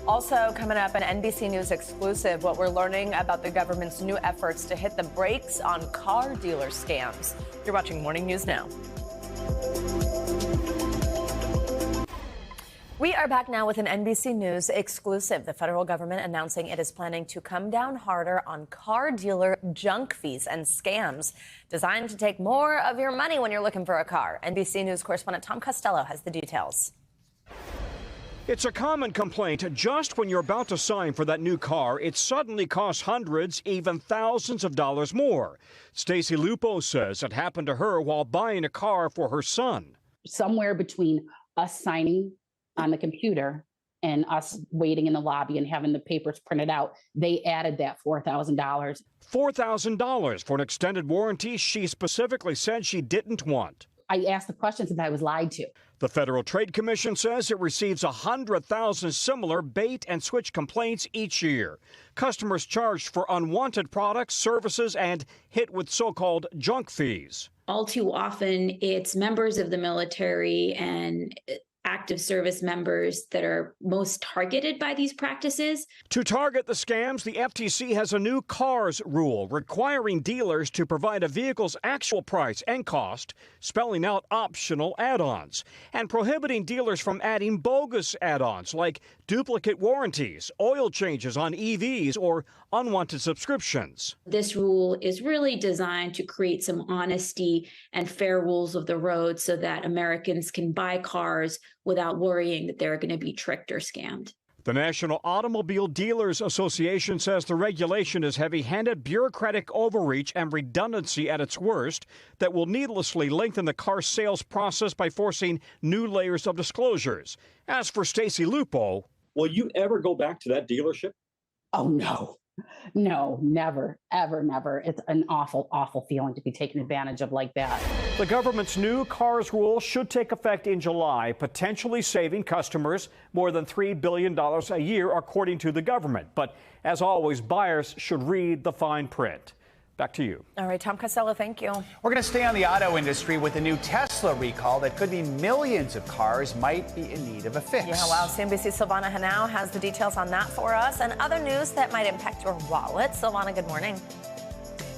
Also coming up, an NBC News exclusive, what we're learning about the government's new efforts to hit the brakes on car dealer scams. You're watching Morning News Now. We are back now with an NBC News exclusive. The federal government announcing it is planning to come down harder on car dealer junk fees and scams designed to take more of your money when you're looking for a car. NBC News correspondent Tom Costello has the details. It's a common complaint. Just when you're about to sign for that new car, it suddenly costs hundreds, even thousands of dollars more. Stacy Lupo says it happened to her while buying a car for her son. Somewhere between us signing on the computer and us waiting in the lobby and having the papers printed out, they added that $4,000. $4,000 for an extended warranty she specifically said she didn't want. I asked the questions and I was lied to. The Federal Trade Commission says it receives 100,000 similar bait and switch complaints each year. Customers charged for unwanted products, services, and hit with so-called junk fees. All too often, it's members of the military and active service members that are most targeted by these practices. To target the scams, the FTC has a new CARS rule requiring dealers to provide a vehicle's actual price and cost, spelling out optional add-ons, and prohibiting dealers from adding bogus add-ons like duplicate warranties, oil changes on EVs, or unwanted subscriptions. This rule is really designed to create some honesty and fair rules of the road so that Americans can buy cars without worrying that they're going to be tricked or scammed. The National Automobile Dealers Association says the regulation is heavy-handed bureaucratic overreach and redundancy at its worst that will needlessly lengthen the car sales process by forcing new layers of disclosures. As for Stacy Lupo, will you ever go back to that dealership? Oh, no. No, never, ever, never. It's an awful, awful feeling to be taken advantage of like that. The government's new CARS rule should take effect in July, potentially saving customers more than $3 billion a year, according to the government. But as always, buyers should read the fine print. Back to you. All right, Tom Costello, thank you. We're going to stay on the auto industry with a new Tesla recall that could mean millions of cars might be in need of a fix. Yeah, wow. CNBC's Silvana Henao has the details on that for us and other news that might impact your wallet. Silvana, good morning.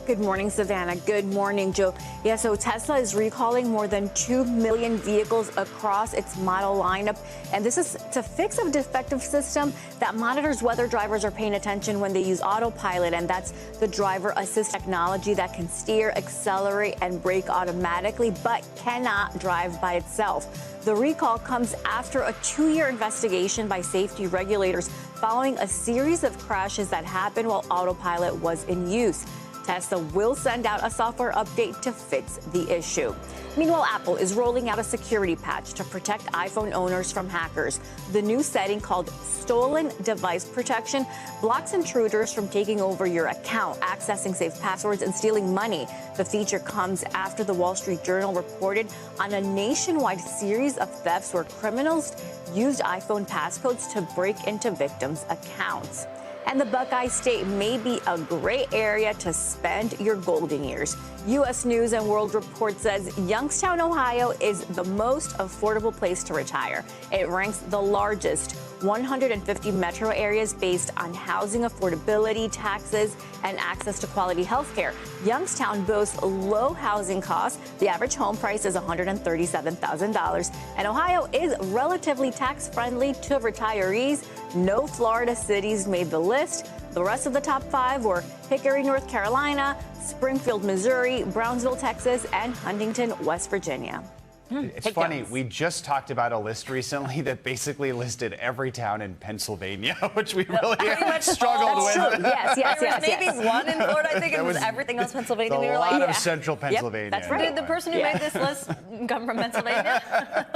Good morning, Savannah. Good morning, Joe. Yeah, so Tesla is recalling more than 2 million vehicles across its model lineup. And this is to fix a defective system that monitors whether drivers are paying attention when they use autopilot. And that's the driver assist technology that can steer, accelerate, and brake automatically, but cannot drive by itself. The recall comes after a 2-year investigation by safety regulators following a series of crashes that happened while autopilot was in use. Tesla will send out a software update to fix the issue. Meanwhile, Apple is rolling out a security patch to protect iPhone owners from hackers. The new setting, called Stolen Device Protection, blocks intruders from taking over your account, accessing safe passwords, and stealing money. The feature comes after the Wall Street Journal reported on a nationwide series of thefts where criminals used iPhone passcodes to break into victims' accounts. And the Buckeye State may be a great area to spend your golden years. U.S. News and World Report says Youngstown, Ohio is the most affordable place to retire. It ranks the largest 150 metro areas based on housing affordability, taxes, and access to quality health care. Youngstown boasts low housing costs. The average home price is $137,000. And Ohio is relatively tax-friendly to retirees. No Florida cities made the list. The rest of the top 5 were Hickory, North Carolina, Springfield, Missouri, Brownsville, Texas, and Huntington, West Virginia. It's funny, we just talked about a list recently that basically listed every town in Pennsylvania, which we really struggled with. True. Yes. Maybe one in Florida. I think it was everything else Pennsylvania. We were like, a lot of central Pennsylvania. Yep, that's right. Did the person who made this list come from Pennsylvania?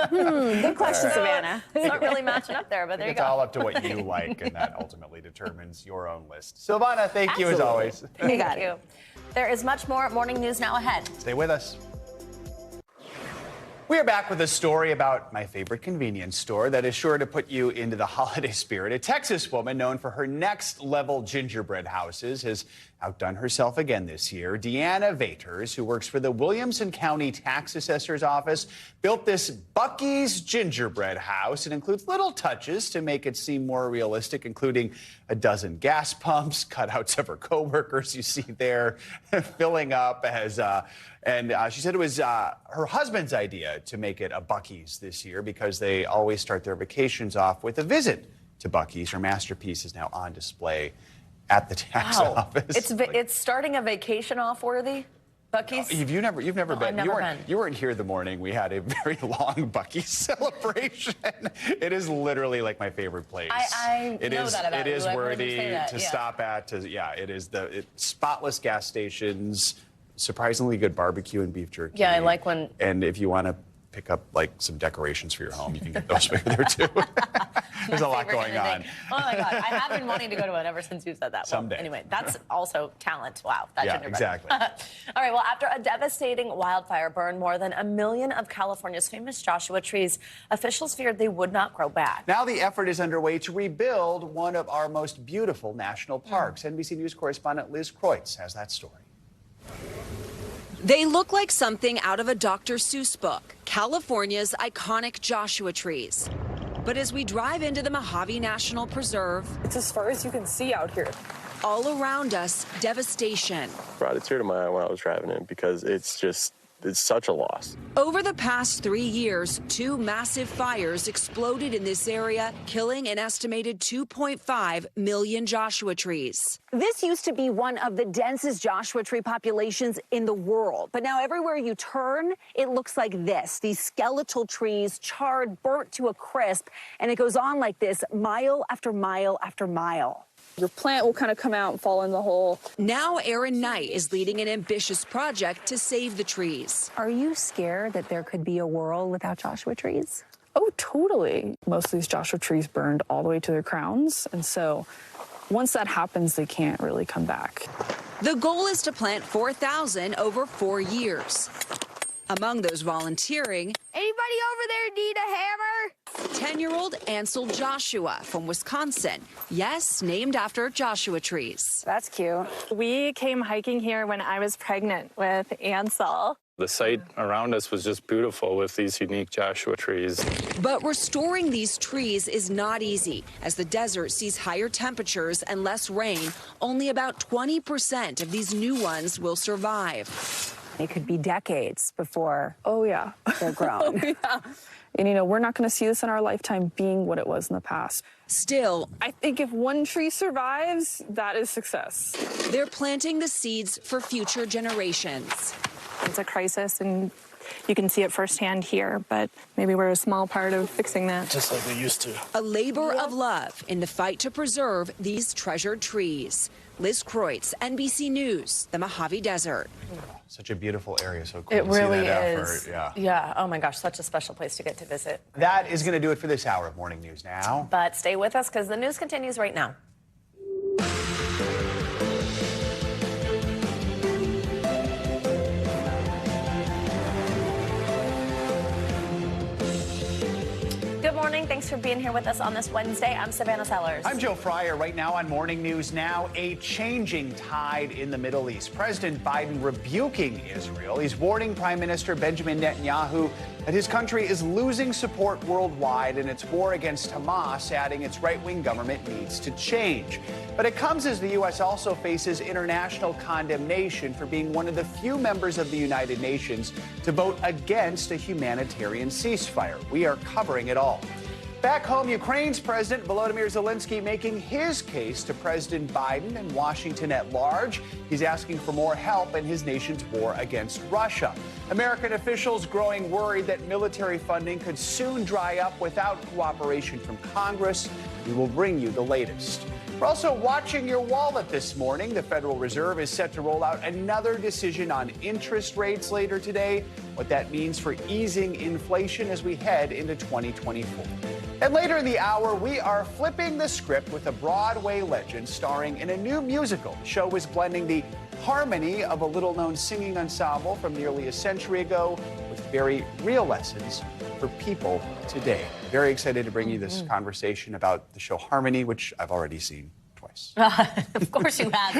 Good question, Savannah. It's not really matching up there, but there you go. It's all up to what you like, and that ultimately determines your own list. Silvana, thank you as always. Thank you. There is much more morning news now ahead. Stay with us. We are back with a story about my favorite convenience store that is sure to put you into the holiday spirit. A Texas woman known for her next-level gingerbread houses has outdone herself again this year. Deanna Vaters, who works for the Williamson County Tax Assessor's Office, built this Buc-ee's gingerbread house. It includes little touches to make it seem more realistic, including a dozen gas pumps, cutouts of her coworkers you see there filling up as... And she said it was her husband's idea to make it a Buc-ee's this year because they always start their vacations off with a visit to Buc-ee's. Her masterpiece is now on display at the tax office. It's starting a vacation off worthy? Buc-ee's? You've never been. I've never been. You weren't here the morning. We had a very long Buc-ee's celebration. It is literally like my favorite place. I know that about It is you. I've heard you worthy say that, to yeah. stop at. It is spotless gas stations, surprisingly good barbecue and beef jerky. Yeah, I like when. And if you want to pick up like some decorations for your home, you can get those over there too. There's a lot going on. Oh my God, I have been wanting to go to one ever since you said that. Someday. Well, anyway, that's also talent. Wow, that Yeah, gingerbread. exactly. All right, well, after a devastating wildfire burned more than 1 million of California's famous Joshua trees, officials feared they would not grow back. Now the effort is underway to rebuild one of our most beautiful national parks. NBC News correspondent Liz Kreutz has that story. They look like something out of a Dr. Seuss book, California's iconic Joshua trees. But as we drive into the Mojave National Preserve, it's as far as you can see out here. All around us, devastation. Brought a tear to my eye when I was driving in because it's such a loss. Over the past 3 years, 2 massive fires exploded in this area, killing an estimated 2.5 million Joshua trees. This used to be one of the densest Joshua tree populations in the world. But now everywhere you turn, it looks like this. These skeletal trees, charred, burnt to a crisp. And it goes on like this mile after mile after mile. Your plant will kind of come out and fall in the hole. Now Erin Knight is leading an ambitious project to save the trees. Are you scared that there could be a world without Joshua trees? Oh, totally. Most of these Joshua trees burned all the way to their crowns. And so once that happens, they can't really come back. The goal is to plant 4,000 over 4 years. Among those volunteering, anybody over there need a hammer? 10-year-old Ansel Joshua from Wisconsin. Yes, named after Joshua trees. That's cute. We came hiking here when I was pregnant with Ansel. The site around us was just beautiful with these unique Joshua trees. But restoring these trees is not easy. As the desert sees higher temperatures and less rain, only about 20% of these new ones will survive. It could be decades before they're grown. Yeah. And, we're not going to see this in our lifetime being what it was in the past. Still, I think if one tree survives, that is success. They're planting the seeds for future generations. It's a crisis, and you can see it firsthand here, but maybe we're a small part of fixing that. Just like we used to. A labor of love in the fight to preserve these treasured trees. Liz Kreutz, NBC News, the Mojave Desert. Such a beautiful area. So cool It to see really that is. effort. Yeah. Oh my gosh, such a special place to get to visit. That is going to do it for this hour of Morning News Now. But stay with us because the news continues right now. Good morning. Thanks for being here with us on this Wednesday. I'm Savannah Sellers. I'm Joe Fryer. Right now on Morning News Now, a changing tide in the Middle East. President Biden rebuking Israel. He's warning Prime Minister Benjamin Netanyahu that his country is losing support worldwide in its war against Hamas, adding its right-wing government needs to change. But it comes as the U.S. also faces international condemnation for being one of the few members of the United Nations to vote against a humanitarian ceasefire. We are covering it all. Back home, Ukraine's President Volodymyr Zelensky making his case to President Biden and Washington at large. He's asking for more help in his nation's war against Russia. American officials growing worried that military funding could soon dry up without cooperation from Congress. We will bring you the latest. We're also watching your wallet this morning. The Federal Reserve is set to roll out another decision on interest rates later today, what that means for easing inflation as we head into 2024. And later in the hour, we are flipping the script with a Broadway legend starring in a new musical. The show is blending the harmony of a little-known singing ensemble from nearly a century ago with very real lessons for people today. Very excited to bring you this conversation about the show Harmony, which I've already seen twice. Of course you have.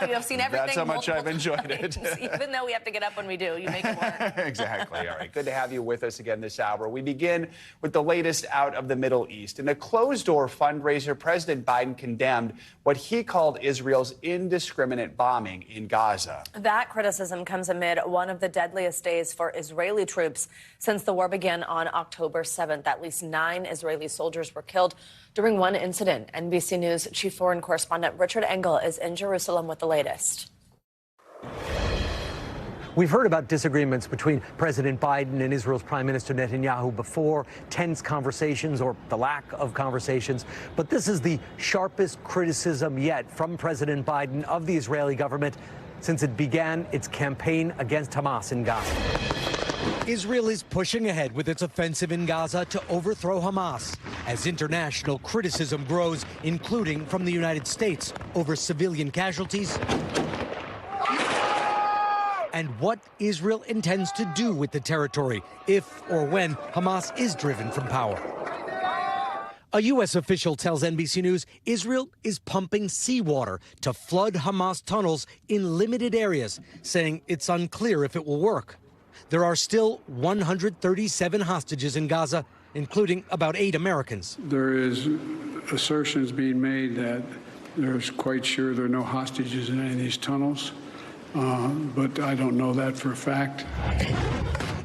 You have seen everything. That's how much I've enjoyed it. Even though we have to get up when we do, you make it work. Exactly. All right. Good to have you with us again this hour. We begin with the latest out of the Middle East. In a closed-door fundraiser, President Biden condemned what he called Israel's indiscriminate bombing in Gaza. That criticism comes amid one of the deadliest days for Israeli troops since the war began on October 7th. At least 9 Israeli soldiers were killed during one incident. NBC News chief foreign correspondent Richard Engel is in Jerusalem with the latest. We've heard about disagreements between President Biden and Israel's Prime Minister Netanyahu before, tense conversations or the lack of conversations. But this is the sharpest criticism yet from President Biden of the Israeli government since it began its campaign against Hamas in Gaza. Israel is pushing ahead with its offensive in Gaza to overthrow Hamas as international criticism grows, including from the United States, over civilian casualties and what Israel intends to do with the territory if or when Hamas is driven from power. A U.S. official tells NBC News Israel is pumping seawater to flood Hamas tunnels in limited areas, saying it's unclear if it will work. There are still 137 hostages in Gaza, including about 8 Americans. There is assertions being made that there's quite sure there are no hostages in any of these tunnels, but I don't know that for a fact.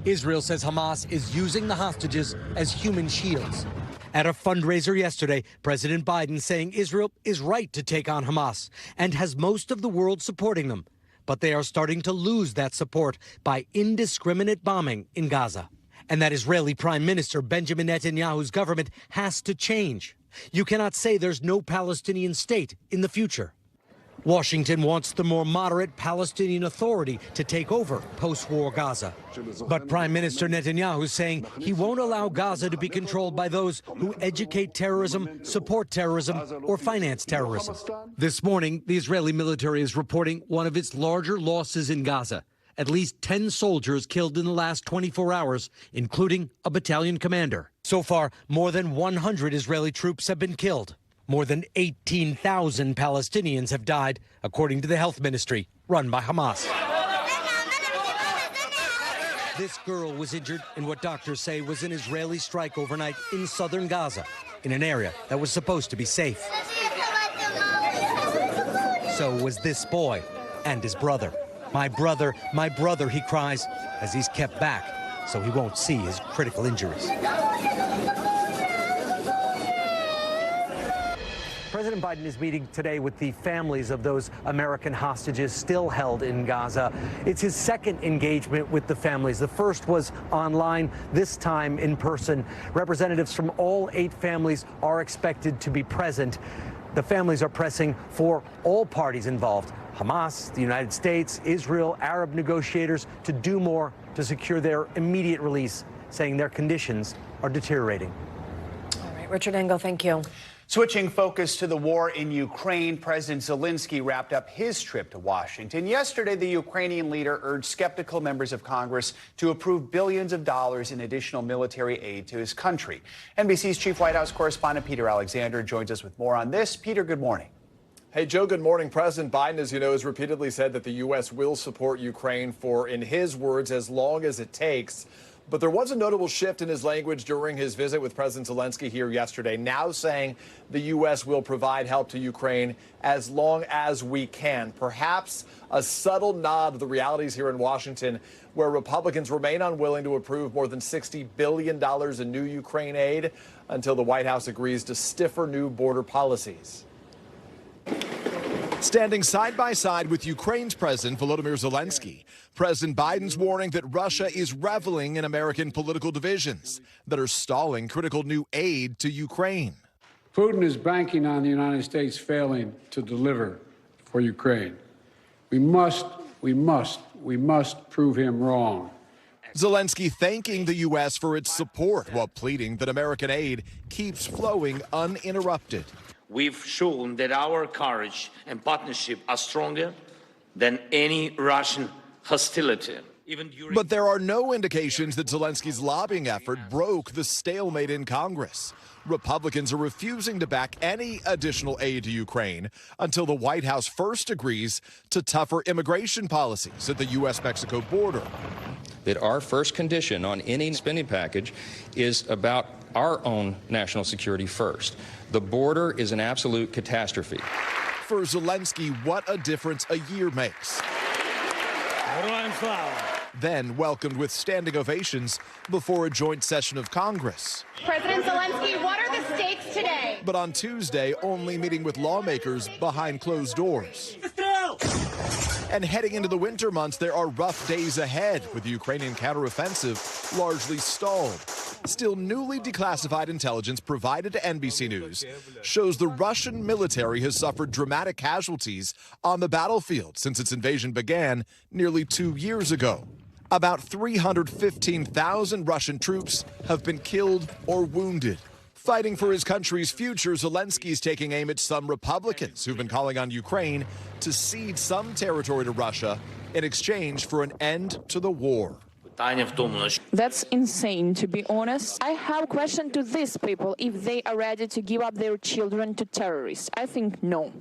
Israel says Hamas is using the hostages as human shields. At a fundraiser yesterday, President Biden saying Israel is right to take on Hamas and has most of the world supporting them. But they are starting to lose that support by indiscriminate bombing in Gaza. And that Israeli Prime Minister Benjamin Netanyahu's government has to change. You cannot say there's no Palestinian state in the future. Washington wants the more moderate Palestinian Authority to take over post-war Gaza. But Prime Minister Netanyahu is saying he won't allow Gaza to be controlled by those who educate terrorism, support terrorism, or finance terrorism. This morning, the Israeli military is reporting one of its larger losses in Gaza. At least 10 soldiers killed in the last 24 hours, including a battalion commander. So far, more than 100 Israeli troops have been killed. More than 18,000 Palestinians have died, according to the health ministry, run by Hamas. This girl was injured in what doctors say was an Israeli strike overnight in southern Gaza, in an area that was supposed to be safe. So was this boy and his brother. My brother, he cries, as he's kept back so he won't see his critical injuries. President Biden is meeting today with the families of those American hostages still held in Gaza. It's his second engagement with the families. The first was online, this time in person. Representatives from all 8 families are expected to be present. The families are pressing for all parties involved, Hamas, the United States, Israel, Arab negotiators, to do more to secure their immediate release, saying their conditions are deteriorating. All right, Richard Engel, thank you. Switching focus to the war in Ukraine, President Zelensky wrapped up his trip to Washington. Yesterday, the Ukrainian leader urged skeptical members of Congress to approve billions of dollars in additional military aid to his country. NBC's chief White House correspondent Peter Alexander joins us with more on this. Peter, good morning. Hey, Joe, good morning. President Biden, as you know, has repeatedly said that the U.S. will support Ukraine for, in his words, as long as it takes. But there was a notable shift in his language during his visit with President Zelensky here yesterday, now saying the U.S. will provide help to Ukraine as long as we can. Perhaps a subtle nod to the realities here in Washington, where Republicans remain unwilling to approve more than $60 billion in new Ukraine aid until the White House agrees to stiffer new border policies. Standing side by side with Ukraine's President Volodymyr Zelensky, President Biden's warning that Russia is reveling in American political divisions that are stalling critical new aid to Ukraine. Putin is banking on the United States failing to deliver for Ukraine. We must prove him wrong. Zelensky thanking the U.S. for its support while pleading that American aid keeps flowing uninterrupted. We've shown that our courage and partnership are stronger than any Russian hostility. But there are no indications that Zelensky's lobbying effort broke the stalemate in Congress. Republicans are refusing to back any additional aid to Ukraine until the White House first agrees to tougher immigration policies at the U.S.-Mexico border. That our first condition on any spending package is about our own national security first. The border is an absolute catastrophe. For Zelensky, what a difference a year makes. Then welcomed with standing ovations before a joint session of Congress. President Zelensky, what are the stakes today? But on Tuesday, only meeting with lawmakers behind closed doors. And heading into the winter months, there are rough days ahead, with the Ukrainian counteroffensive largely stalled. Still, newly declassified intelligence provided to NBC News shows the Russian military has suffered dramatic casualties on the battlefield since its invasion began nearly 2 years ago. About 315,000 Russian troops have been killed or wounded. Fighting for his country's future, Zelensky's taking aim at some Republicans who've been calling on Ukraine to cede some territory to Russia in exchange for an end to the war. That's insane, to be honest. I have a question to these people if they are ready to give up their children to terrorists. I think no.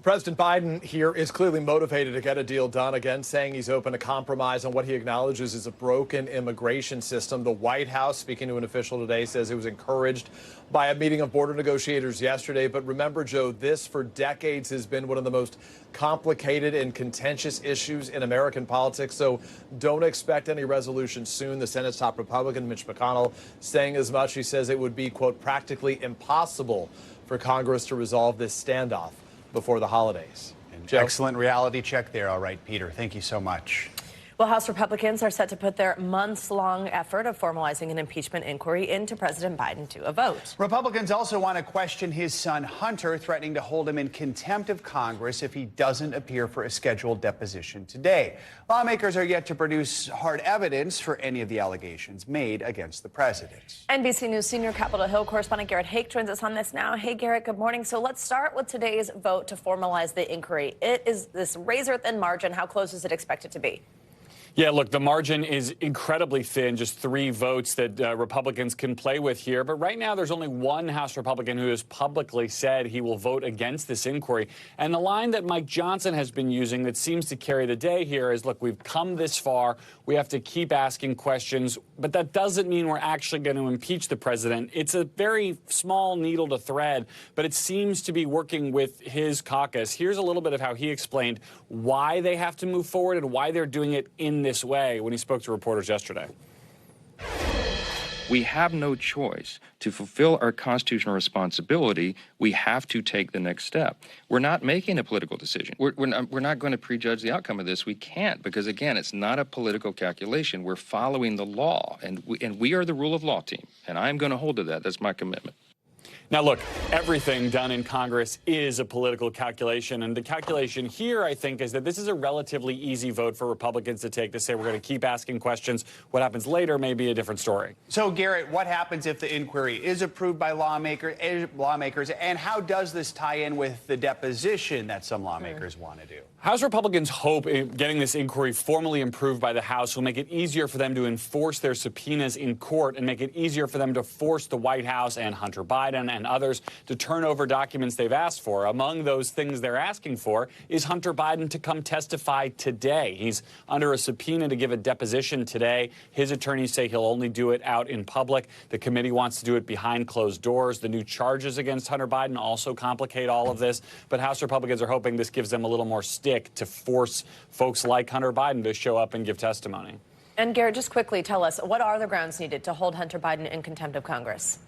President Biden here is clearly motivated to get a deal done, again saying he's open to compromise on what he acknowledges is a broken immigration system. The White House, speaking to an official today, says it was encouraged by a meeting of border negotiators yesterday. But remember, Joe, this for decades has been one of the most complicated and contentious issues in American politics. So don't expect any resolution soon. The Senate's top Republican, Mitch McConnell, saying as much. He says it would be, quote, practically impossible for Congress to resolve this standoff before the holidays. Excellent reality check there. All right, Peter, thank you so much. Well, House Republicans are set to put their months-long effort of formalizing an impeachment inquiry into President Biden to a vote. Republicans also want to question his son Hunter, threatening to hold him in contempt of Congress if he doesn't appear for a scheduled deposition today. Lawmakers are yet to produce hard evidence for any of the allegations made against the president. NBC News senior Capitol Hill correspondent Garrett Haake joins us on this now. Hey, Garrett, good morning. So let's start with today's vote to formalize the inquiry. It is this razor-thin margin. How close is it expected to be? Yeah, look, the margin is incredibly thin, just 3 votes that Republicans can play with here. But right now, there's only one House Republican who has publicly said he will vote against this inquiry. And the line that Mike Johnson has been using that seems to carry the day here is, look, we've come this far. We have to keep asking questions. But that doesn't mean we're actually going to impeach the president. It's a very small needle to thread, but it seems to be working with his caucus. Here's a little bit of how he explained why they have to move forward and why they're doing it in this way when he spoke to reporters yesterday. We have no choice. To fulfill our constitutional responsibility, we have to take the next step. We're not making a political decision. We're not going to prejudge the outcome of this. We can't, because, again, it's not a political calculation. We're following the law, and we are the rule of law team, and I'm going to hold to that. That's my commitment. Now, look, everything done in Congress is a political calculation. And the calculation here, I think, is that this is a relatively easy vote for Republicans to take, to say we're going to keep asking questions. What happens later may be a different story. So, Garrett, what happens if the inquiry is approved by lawmakers? And how does this tie in with the deposition that some lawmakers want to do? House Republicans hope getting this inquiry formally approved by the House will make it easier for them to enforce their subpoenas in court and make it easier for them to force the White House and Hunter Biden and others to turn over documents they've asked for. Among those things they're asking for is Hunter Biden to come testify today. He's under a subpoena to give a deposition today. His attorneys say he'll only do it out in public. The committee wants to do it behind closed doors. The new charges against Hunter Biden also complicate all of this. But House Republicans are hoping this gives them a little more stick to force folks like Hunter Biden to show up and give testimony. And Garrett, just quickly tell us, what are the grounds needed to hold Hunter Biden in contempt of Congress?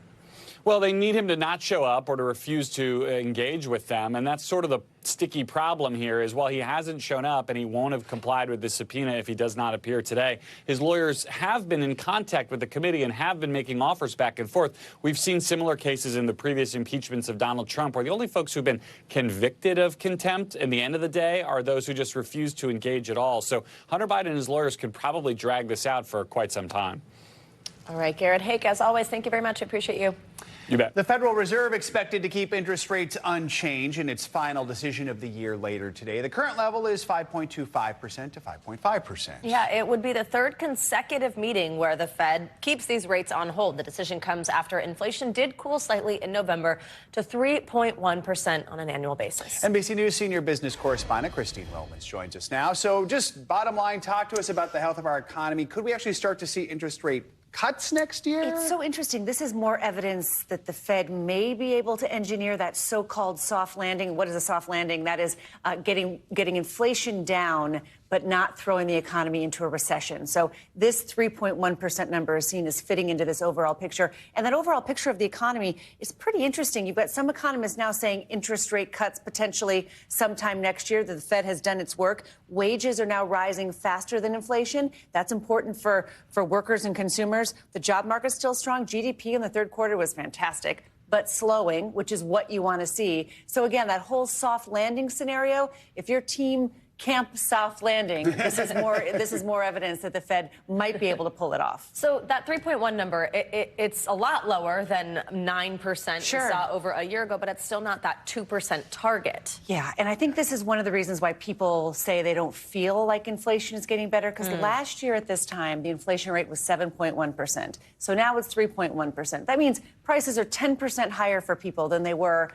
Well, they need him to not show up or to refuse to engage with them. And that's sort of the sticky problem here is, while he hasn't shown up and he won't have complied with the subpoena if he does not appear today, his lawyers have been in contact with the committee and have been making offers back and forth. We've seen similar cases in the previous impeachments of Donald Trump, where the only folks who've been convicted of contempt at the end of the day are those who just refuse to engage at all. So Hunter Biden and his lawyers could probably drag this out for quite some time. All right, Garrett Haake, as always, thank you very much. I appreciate you. You bet. The Federal Reserve expected to keep interest rates unchanged in its final decision of the year later today. The current level is 5.25% to 5.5%. Yeah, it would be the third consecutive meeting where the Fed keeps these rates on hold. The decision comes after inflation did cool slightly in November to 3.1% on an annual basis. NBC News senior business correspondent Christine Romans joins us now. So just bottom line, talk to us about the health of our economy. Could we actually start to see interest rate cuts next year? It's so interesting. This is more evidence that the Fed may be able to engineer that so-called soft landing. What is a soft landing? That is getting inflation down, but not throwing the economy into a recession. So this 3.1% number is seen as fitting into this overall picture. And that overall picture of the economy is pretty interesting. You've got some economists now saying interest rate cuts potentially sometime next year, that the Fed has done its work. Wages are now rising faster than inflation. That's important for workers and consumers. The job market's still strong. GDP in the third quarter was fantastic, but slowing, which is what you want to see. So again, that whole soft landing scenario, if your team camp soft landing, this is more evidence that the Fed might be able to pull it off. So that 3.1 number, it's a lot lower than 9% we saw over a year ago, but it's still not that 2% target. Yeah, and I think this is one of the reasons why people say they don't feel like inflation is getting better, because last year at this time, the inflation rate was 7.1%. So now it's 3.1%. That means prices are 10% higher for people than they were,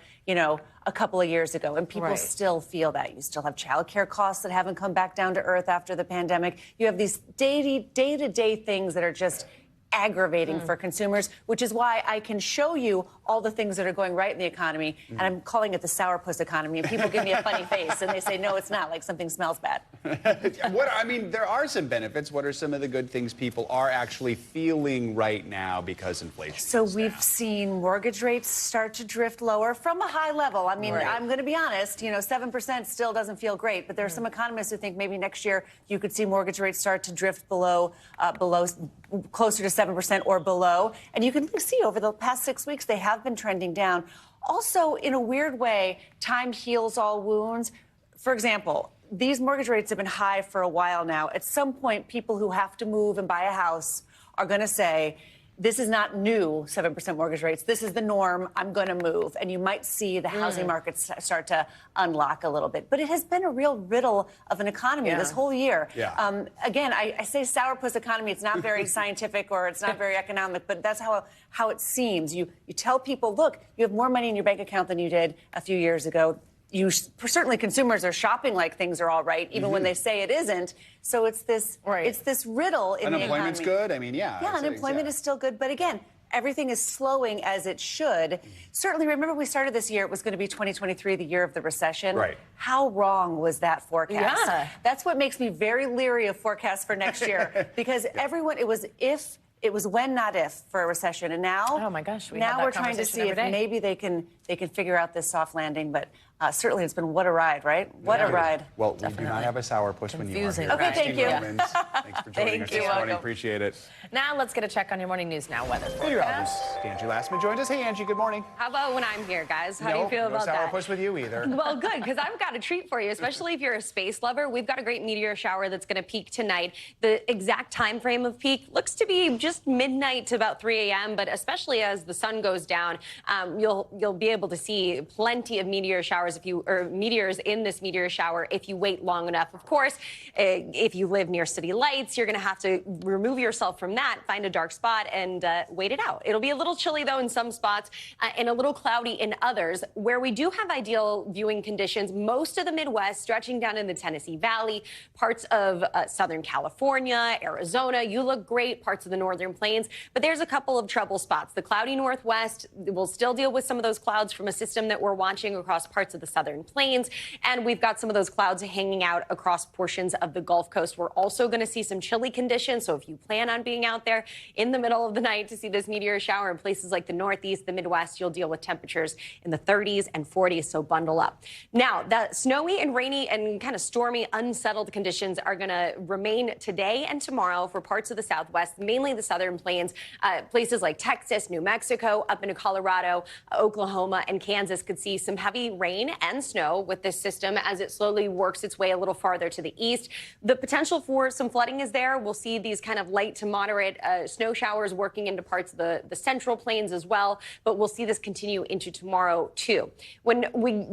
a couple of years ago. And people still feel that. You still have childcare costs that haven't come back down to earth after the pandemic. You have these day-to-day things that are just aggravating for consumers, which is why I can show you all the things that are going right in the economy, and I'm calling it the sourpuss economy, and people give me a funny face, and they say, no, it's not, like something smells bad. There are some benefits. What are some of the good things people are actually feeling right now because inflation? So we've seen mortgage rates start to drift lower from a high level. I mean, I'm going to be honest, 7% still doesn't feel great, but there are some economists who think maybe next year you could see mortgage rates start to drift below closer to 7% or below. And you can see over the past 6 weeks, they have been trending down. Also, in a weird way, time heals all wounds. For example, these mortgage rates have been high for a while now. At some point, people who have to move and buy a house are going to say, this is not new 7% mortgage rates. This is the norm. I'm going to move. And you might see the housing market start to unlock a little bit. But it has been a real riddle of an economy this whole year. Again, I say sourpuss economy. It's not very scientific or it's not very economic, but that's how it seems. You tell people, look, you have more money in your bank account than you did a few years ago. Certainly consumers are shopping like things are all right, even when they say it isn't. So it's this riddle in the economy. Unemployment's good. I mean, unemployment is still good. But again, everything is slowing as it should. Certainly, remember we started this year, it was going to be 2023, the year of the recession. Right. How wrong was that forecast? Yeah. That's what makes me very leery of forecasts for next year, because it was when, not if, for a recession. And now, oh my gosh, now we're trying to see if maybe they can figure out this soft landing. But certainly it's been what a ride, right? What a ride. Well, we do not have a sourpuss when you are here. Okay, thank you. Thanks for joining us this morning. Appreciate it. Now let's get a check on your morning news now weather forecast. Angie Lassman joined us. Hey, Angie, good morning. How about when I'm here, guys? How do you feel about that? No sourpuss with you either. Well, good, because I've got a treat for you, especially if you're a space lover. We've got a great meteor shower that's going to peak tonight. The exact time frame of peak looks to be just midnight to about 3 a.m., but especially as the sun goes down, you'll be able to see plenty of meteor showers meteors in this meteor shower if you wait long enough. Of course, if you live near city lights, you're going to have to remove yourself from that, find a dark spot, and wait it out. It'll be a little chilly, though, in some spots and a little cloudy in others. Where we do have ideal viewing conditions, most of the Midwest, stretching down in the Tennessee Valley, parts of Southern California, Arizona, you look great, parts of the Northern Plains, but there's a couple of trouble spots. The cloudy Northwest will still deal with some of those clouds from a system that we're watching across parts of the Southern Plains, and we've got some of those clouds hanging out across portions of the Gulf Coast. We're also going to see some chilly conditions, so if you plan on being out there in the middle of the night to see this meteor shower in places like the Northeast, the Midwest, you'll deal with temperatures in the 30s and 40s, so bundle up. Now, the snowy and rainy and kind of stormy, unsettled conditions are going to remain today and tomorrow for parts of the Southwest, mainly the Southern Plains. Places like Texas, New Mexico, up into Colorado, Oklahoma, and Kansas could see some heavy rain and snow with this system as it slowly works its way a little farther to the east. The potential for some flooding is there. We'll see these kind of light to moderate snow showers working into parts of the Central Plains as well, but we'll see this continue into tomorrow, too. When we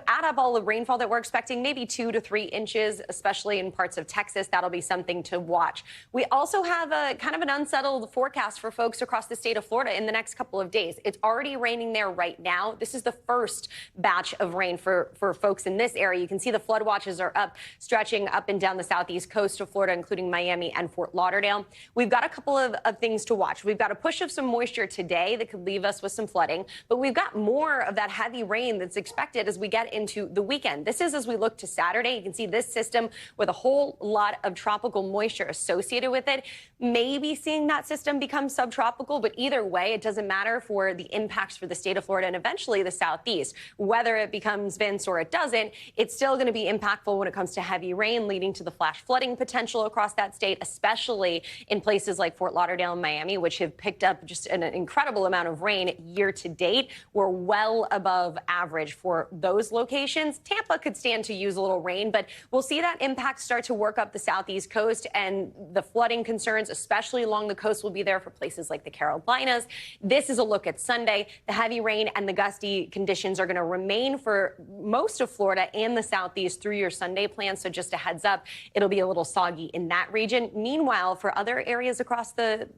add up all the rainfall that we're expecting, maybe 2 to 3 inches, especially in parts of Texas, that'll be something to watch. We also have a kind of an unsettled forecast for folks across the state of Florida in the next couple of days. It's already raining there right now. now. This is the first batch of rain for folks in this area. You can see the flood watches are up, stretching up and down the southeast coast of Florida, including Miami and Fort Lauderdale. We've got a couple of things to watch. We've got a push of some moisture today that could leave us with some flooding, but we've got more of that heavy rain that's expected as we get into the weekend. This is as we look to Saturday. You can see this system with a whole lot of tropical moisture associated with it. Maybe seeing that system become subtropical, but either way, it doesn't matter for the impacts for the state of Florida and eventually the southeast. Whether it becomes Vince or it doesn't, it's still going to be impactful when it comes to heavy rain, leading to the flash flooding potential across that state, especially in places like Fort Lauderdale and Miami, which have picked up just an incredible amount of rain year to date. We're well above average for those locations. Tampa could stand to use a little rain, but we'll see that impact start to work up the southeast coast, and the flooding concerns, especially along the coast, will be there for places like the Carolinas. This is a look at Sunday. The heavy rain and the gusty conditions are going to remain for most of Florida and the southeast through your Sunday plan. So just a heads up, it'll be a little soggy in that region. Meanwhile, for other areas across the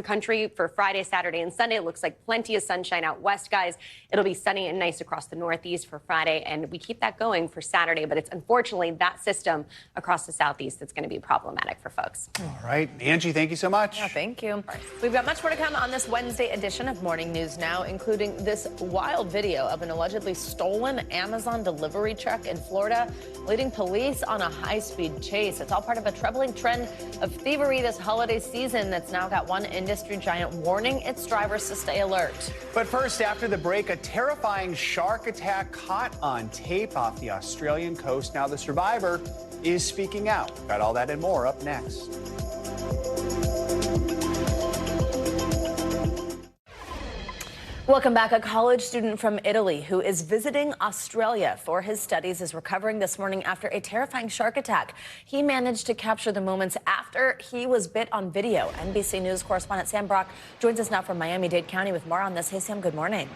country for Friday, Saturday, and Sunday, it looks like plenty of sunshine out west, guys. It'll be sunny and nice across the northeast for Friday, and we keep that going for Saturday. But it's unfortunately that system across the southeast that's going to be problematic for folks. All right, Angie, thank you so much. Yeah, thank you. We've got much more to come on this Wednesday edition of Morning News Now, including this wild video of an allegedly stolen Amazon delivery truck in Florida, leading police on a high-speed chase. It's all part of a troubling trend of thievery this holiday season that's now got one industry giant warning its drivers to stay alert. But first, after the break, a terrifying shark attack caught on tape off the Australian coast. Now the survivor is speaking out. Got all that and more up next. Welcome back. A college student from Italy who is visiting Australia for his studies is recovering this morning after a terrifying shark attack. He managed to capture the moments after he was bit on video. NBC News correspondent Sam Brock joins us now from Miami-Dade County with more on this. Hey, Sam, good morning.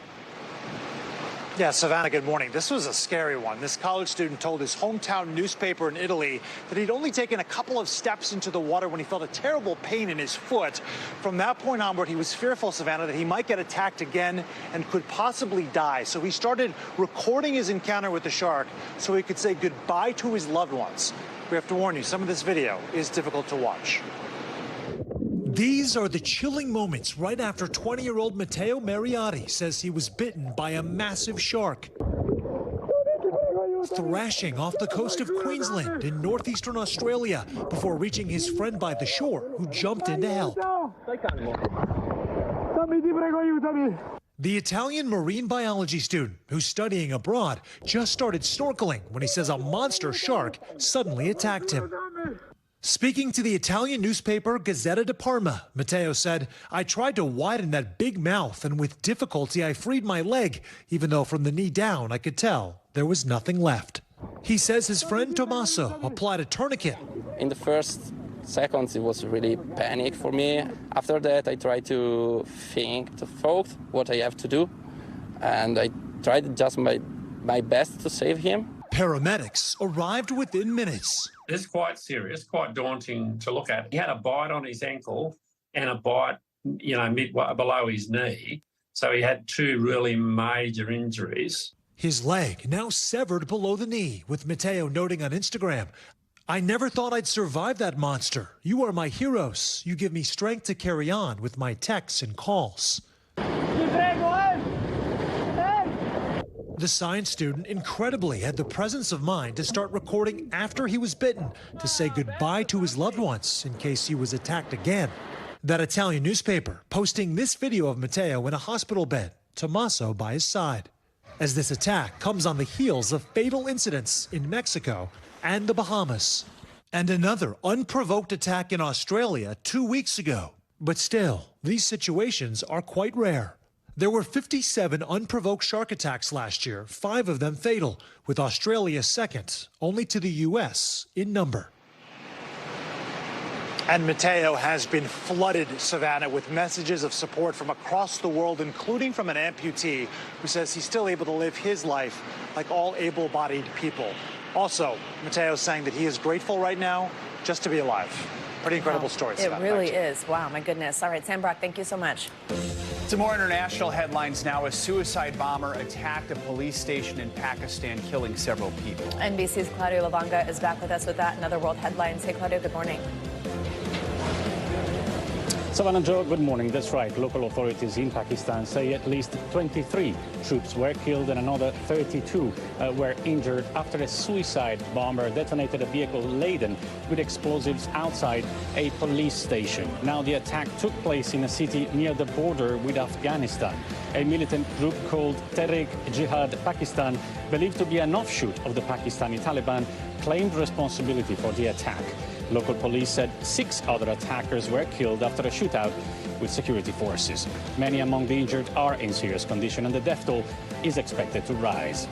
Yeah, Savannah, good morning. This was a scary one. This college student told his hometown newspaper in Italy that he'd only taken a couple of steps into the water when he felt a terrible pain in his foot. From that point onward, he was fearful, Savannah, that he might get attacked again and could possibly die. So he started recording his encounter with the shark so he could say goodbye to his loved ones. We have to warn you, some of this video is difficult to watch. These are the chilling moments right after 20-year-old Matteo Mariotti says he was bitten by a massive shark thrashing off the coast of Queensland in northeastern Australia before reaching his friend by the shore, who jumped in to help. The Italian marine biology student who's studying abroad just started snorkeling when he says a monster shark suddenly attacked him. Speaking to the Italian newspaper Gazzetta di Parma, Matteo said, "I tried to widen that big mouth, and with difficulty I freed my leg, even though from the knee down I could tell there was nothing left." He says his friend Tommaso applied a tourniquet. In the first seconds, it was really panic for me. After that, I tried to think, to focus what I have to do, and I tried just my best to save him. Paramedics arrived within minutes. It's quite serious, quite daunting to look at. He had a bite on his ankle and a bite, below his knee. So he had two really major injuries. His leg now severed below the knee, with Matteo noting on Instagram, "I never thought I'd survive that monster. You are my heroes. You give me strength to carry on with my texts and calls." The science student incredibly had the presence of mind to start recording after he was bitten to say goodbye to his loved ones in case he was attacked again. That Italian newspaper posting this video of Matteo in a hospital bed, Tommaso by his side, as this attack comes on the heels of fatal incidents in Mexico and the Bahamas, and another unprovoked attack in Australia 2 weeks ago. But still, these situations are quite rare. There were 57 unprovoked shark attacks last year, 5 of them fatal, with Australia second, only to the U.S. in number. And Matteo has been flooded, Savannah, with messages of support from across the world, including from an amputee who says he's still able to live his life like all able-bodied people. Also, Matteo's saying that he is grateful right now just to be alive. Pretty incredible story, Savannah. It really is. Wow, my goodness. All right, Sam Brock, thank you so much. Some more international headlines now. A suicide bomber attacked a police station in Pakistan, killing several people. NBC's Claudio Lavanga is back with us with that and other world headlines. Hey, Claudio, good morning. Savannah, Joe, good morning. That's right. Local authorities in Pakistan say at least 23 troops were killed and another 32 were injured after a suicide bomber detonated a vehicle laden with explosives outside a police station. Now, the attack took place in a city near the border with Afghanistan. A militant group called Tehrik-e-Jihad Pakistan, believed to be an offshoot of the Pakistani Taliban, claimed responsibility for the attack. Local police said 6 other attackers were killed after a shootout with security forces. Many among the injured are in serious condition, and the death toll is expected to rise.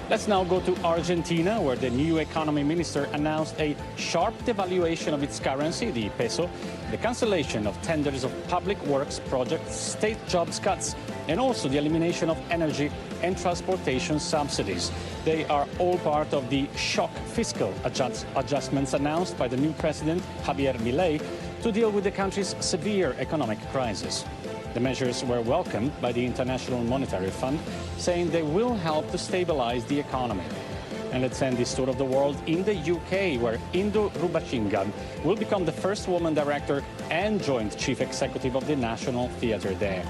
Let's now go to Argentina, where the new economy minister announced a sharp devaluation of its currency, the peso, the cancellation of tenders of public works projects, state jobs cuts, and also the elimination of energy and transportation subsidies. They are all part of the shock fiscal adjustments announced by the new president, Javier Milei, to deal with the country's severe economic crisis. The measures were welcomed by the International Monetary Fund, saying they will help to stabilize the economy. And let's end this tour of the world in the UK, where Indo Rubachingan will become the first woman director and joint chief executive of the National Theatre there.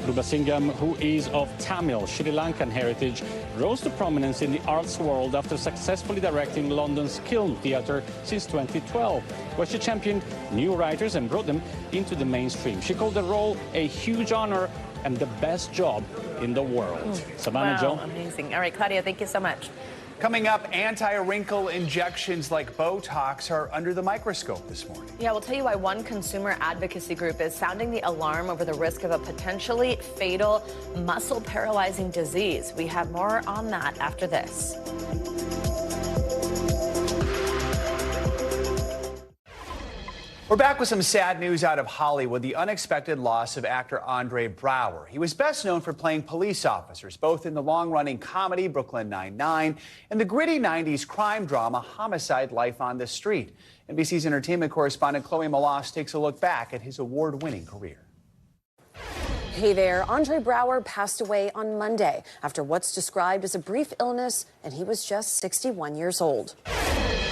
Rubasingam, who is of Tamil Sri Lankan heritage, rose to prominence in the arts world after successfully directing London's Kiln Theatre since 2012, where she championed new writers and brought them into the mainstream. She called the role a huge honor and the best job in the world. Savannah, Wow, Joe. amazing. All right, Claudia, thank you so much. Coming up, anti-wrinkle injections like Botox are under the microscope this morning. Yeah, we'll tell you why one consumer advocacy group is sounding the alarm over the risk of a potentially fatal muscle-paralyzing disease. We have more on that after this. We're back with some sad news out of Hollywood, the unexpected loss of actor Andre Braugher. He was best known for playing police officers, both in the long-running comedy Brooklyn Nine-Nine and the gritty 90s crime drama Homicide: Life on the Street. NBC's entertainment correspondent Chloe Melas takes a look back at his award-winning career. Hey there, Andre Braugher passed away on Monday after what's described as a brief illness, and he was just 61 years old.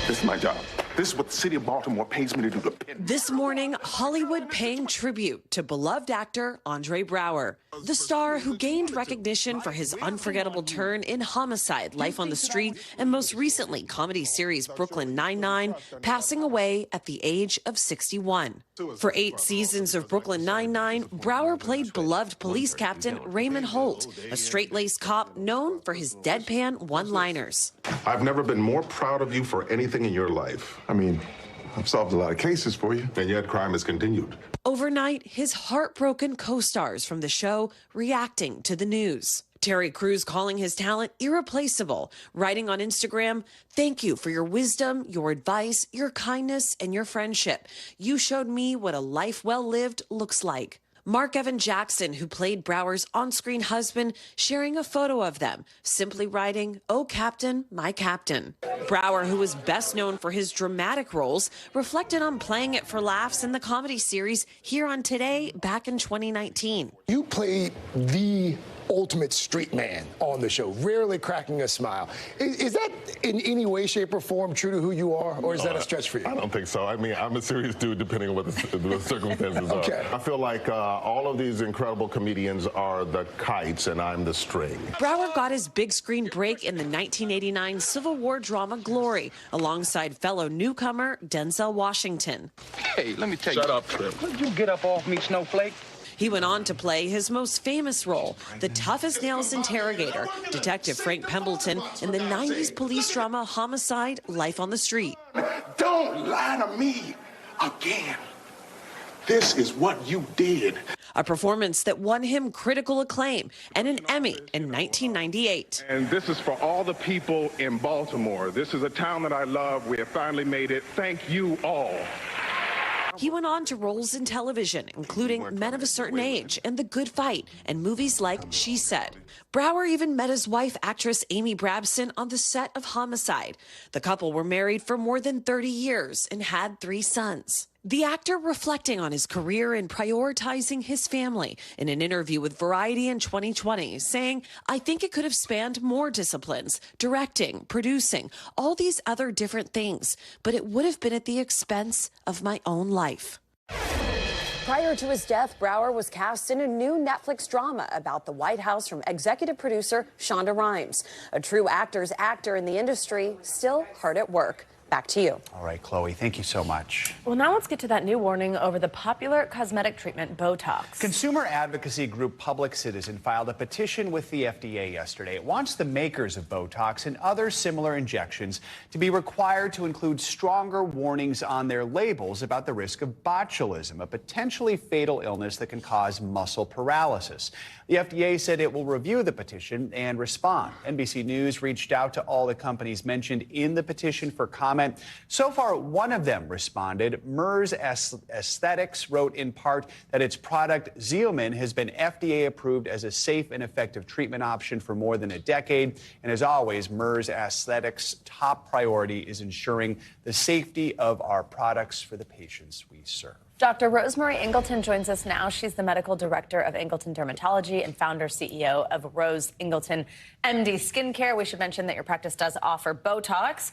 This is my job. This is what the city of Baltimore pays me to do. This morning, Hollywood paying tribute to beloved actor Andre Braugher, the star who gained recognition for his unforgettable turn in Homicide: Life on the Street, and most recently comedy series Brooklyn Nine-Nine, passing away at the age of 61. For 8 seasons of Brooklyn Nine-Nine, Braugher played beloved police captain Raymond Holt, a straight-laced cop known for his deadpan one-liners. I've never been more proud of you for anything in your life. I mean, I've solved a lot of cases for you, and yet crime has continued. Overnight, his heartbroken co-stars from the show reacting to the news. Terry Crews calling his talent irreplaceable, writing on Instagram, "Thank you for your wisdom, your advice, your kindness, and your friendship. You showed me what a life well lived looks like." Mark Evan Jackson, who played Braugher's on-screen husband, sharing a photo of them, simply writing, "Oh, Captain, my Captain." Braugher, who was best known for his dramatic roles, reflected on playing it for laughs in the comedy series Here on Today back in 2019. You played the ultimate street man on the show, rarely cracking a smile. Is that in any way, shape, or form true to who you are, or is that a stretch for you? I don't think so. I mean, I'm a serious dude, depending on what the circumstances Okay. are. I feel like all of these incredible comedians are the kites, and I'm the string. Braugher got his big screen break in the 1989 Civil War drama Glory, alongside fellow newcomer Denzel Washington. Hey, let me tell you. Shut up, Trip. Would you get up off me, Snowflake? He went on to play his most famous role, the tough-as-nails interrogator, Detective Frank Pembleton, in the 90s police drama Homicide: Life on the Street. Don't lie to me again. This is what you did. A performance that won him critical acclaim and an Emmy in 1998. And this is for all the people in Baltimore. This is a town that I love. We have finally made it. Thank you all. He went on to roles in television, including Men of a Certain Age and The Good Fight, and movies like She Said. Braugher even met his wife, actress Amy Brabson, on the set of Homicide. The couple were married for more than 30 years and had 3 sons. The actor reflecting on his career and prioritizing his family in an interview with Variety in 2020, saying, "I think it could have spanned more disciplines, directing, producing, all these other different things, but it would have been at the expense of my own life." Prior to his death, Brower was cast in a new Netflix drama about the White House from executive producer Shonda Rhimes. A true actor's actor in the industry, still hard at work. Back to you. All right, Chloe, thank you so much. Well, now let's get to that new warning over the popular cosmetic treatment Botox. Consumer advocacy group Public Citizen filed a petition with the FDA yesterday. It wants the makers of Botox and other similar injections to be required to include stronger warnings on their labels about the risk of botulism, a potentially fatal illness that can cause muscle paralysis. The FDA said it will review the petition and respond. NBC News reached out to all the companies mentioned in the petition for comment. So far, one of them responded. Merz Aesthetics wrote in part that its product Xeomin has been FDA approved as a safe and effective treatment option for more than a decade. And as always, Merz Aesthetics' top priority is ensuring the safety of our products for the patients we serve. Dr. Rosemary Ingleton joins us now. She's the medical director of Ingleton Dermatology and founder CEO of Rose Ingleton MD Skincare. We should mention that your practice does offer Botox,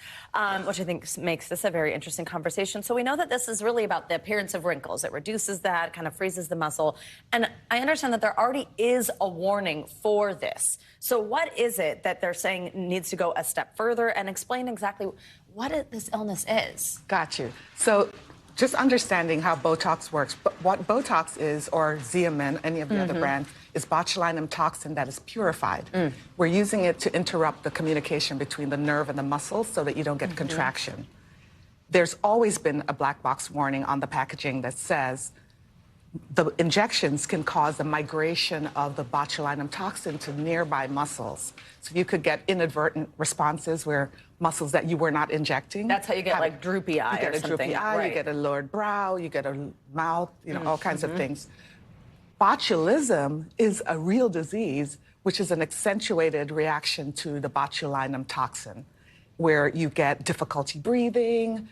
which I think makes this a very interesting conversation. So we know that this is really about the appearance of wrinkles. It reduces that, kind of freezes the muscle. And I understand that there already is a warning for this. So what is it that they're saying needs to go a step further, and explain exactly what this illness is? Got you. So just understanding how Botox works. What Botox is, or Xeomin, any of the other brands, is botulinum toxin that is purified. We're using it to interrupt the communication between the nerve and the muscle so that you don't get contraction. There's always been a black box warning on the packaging that says the injections can cause a migration of the botulinum toxin to nearby muscles. So you could get inadvertent responses where muscles that you were not injecting. That's how you get like droopy eye. You get or a droopy eye, right. you get a lowered brow, you get a mouth, all kinds of things. Botulism is a real disease, which is an accentuated reaction to the botulinum toxin, where you get difficulty breathing,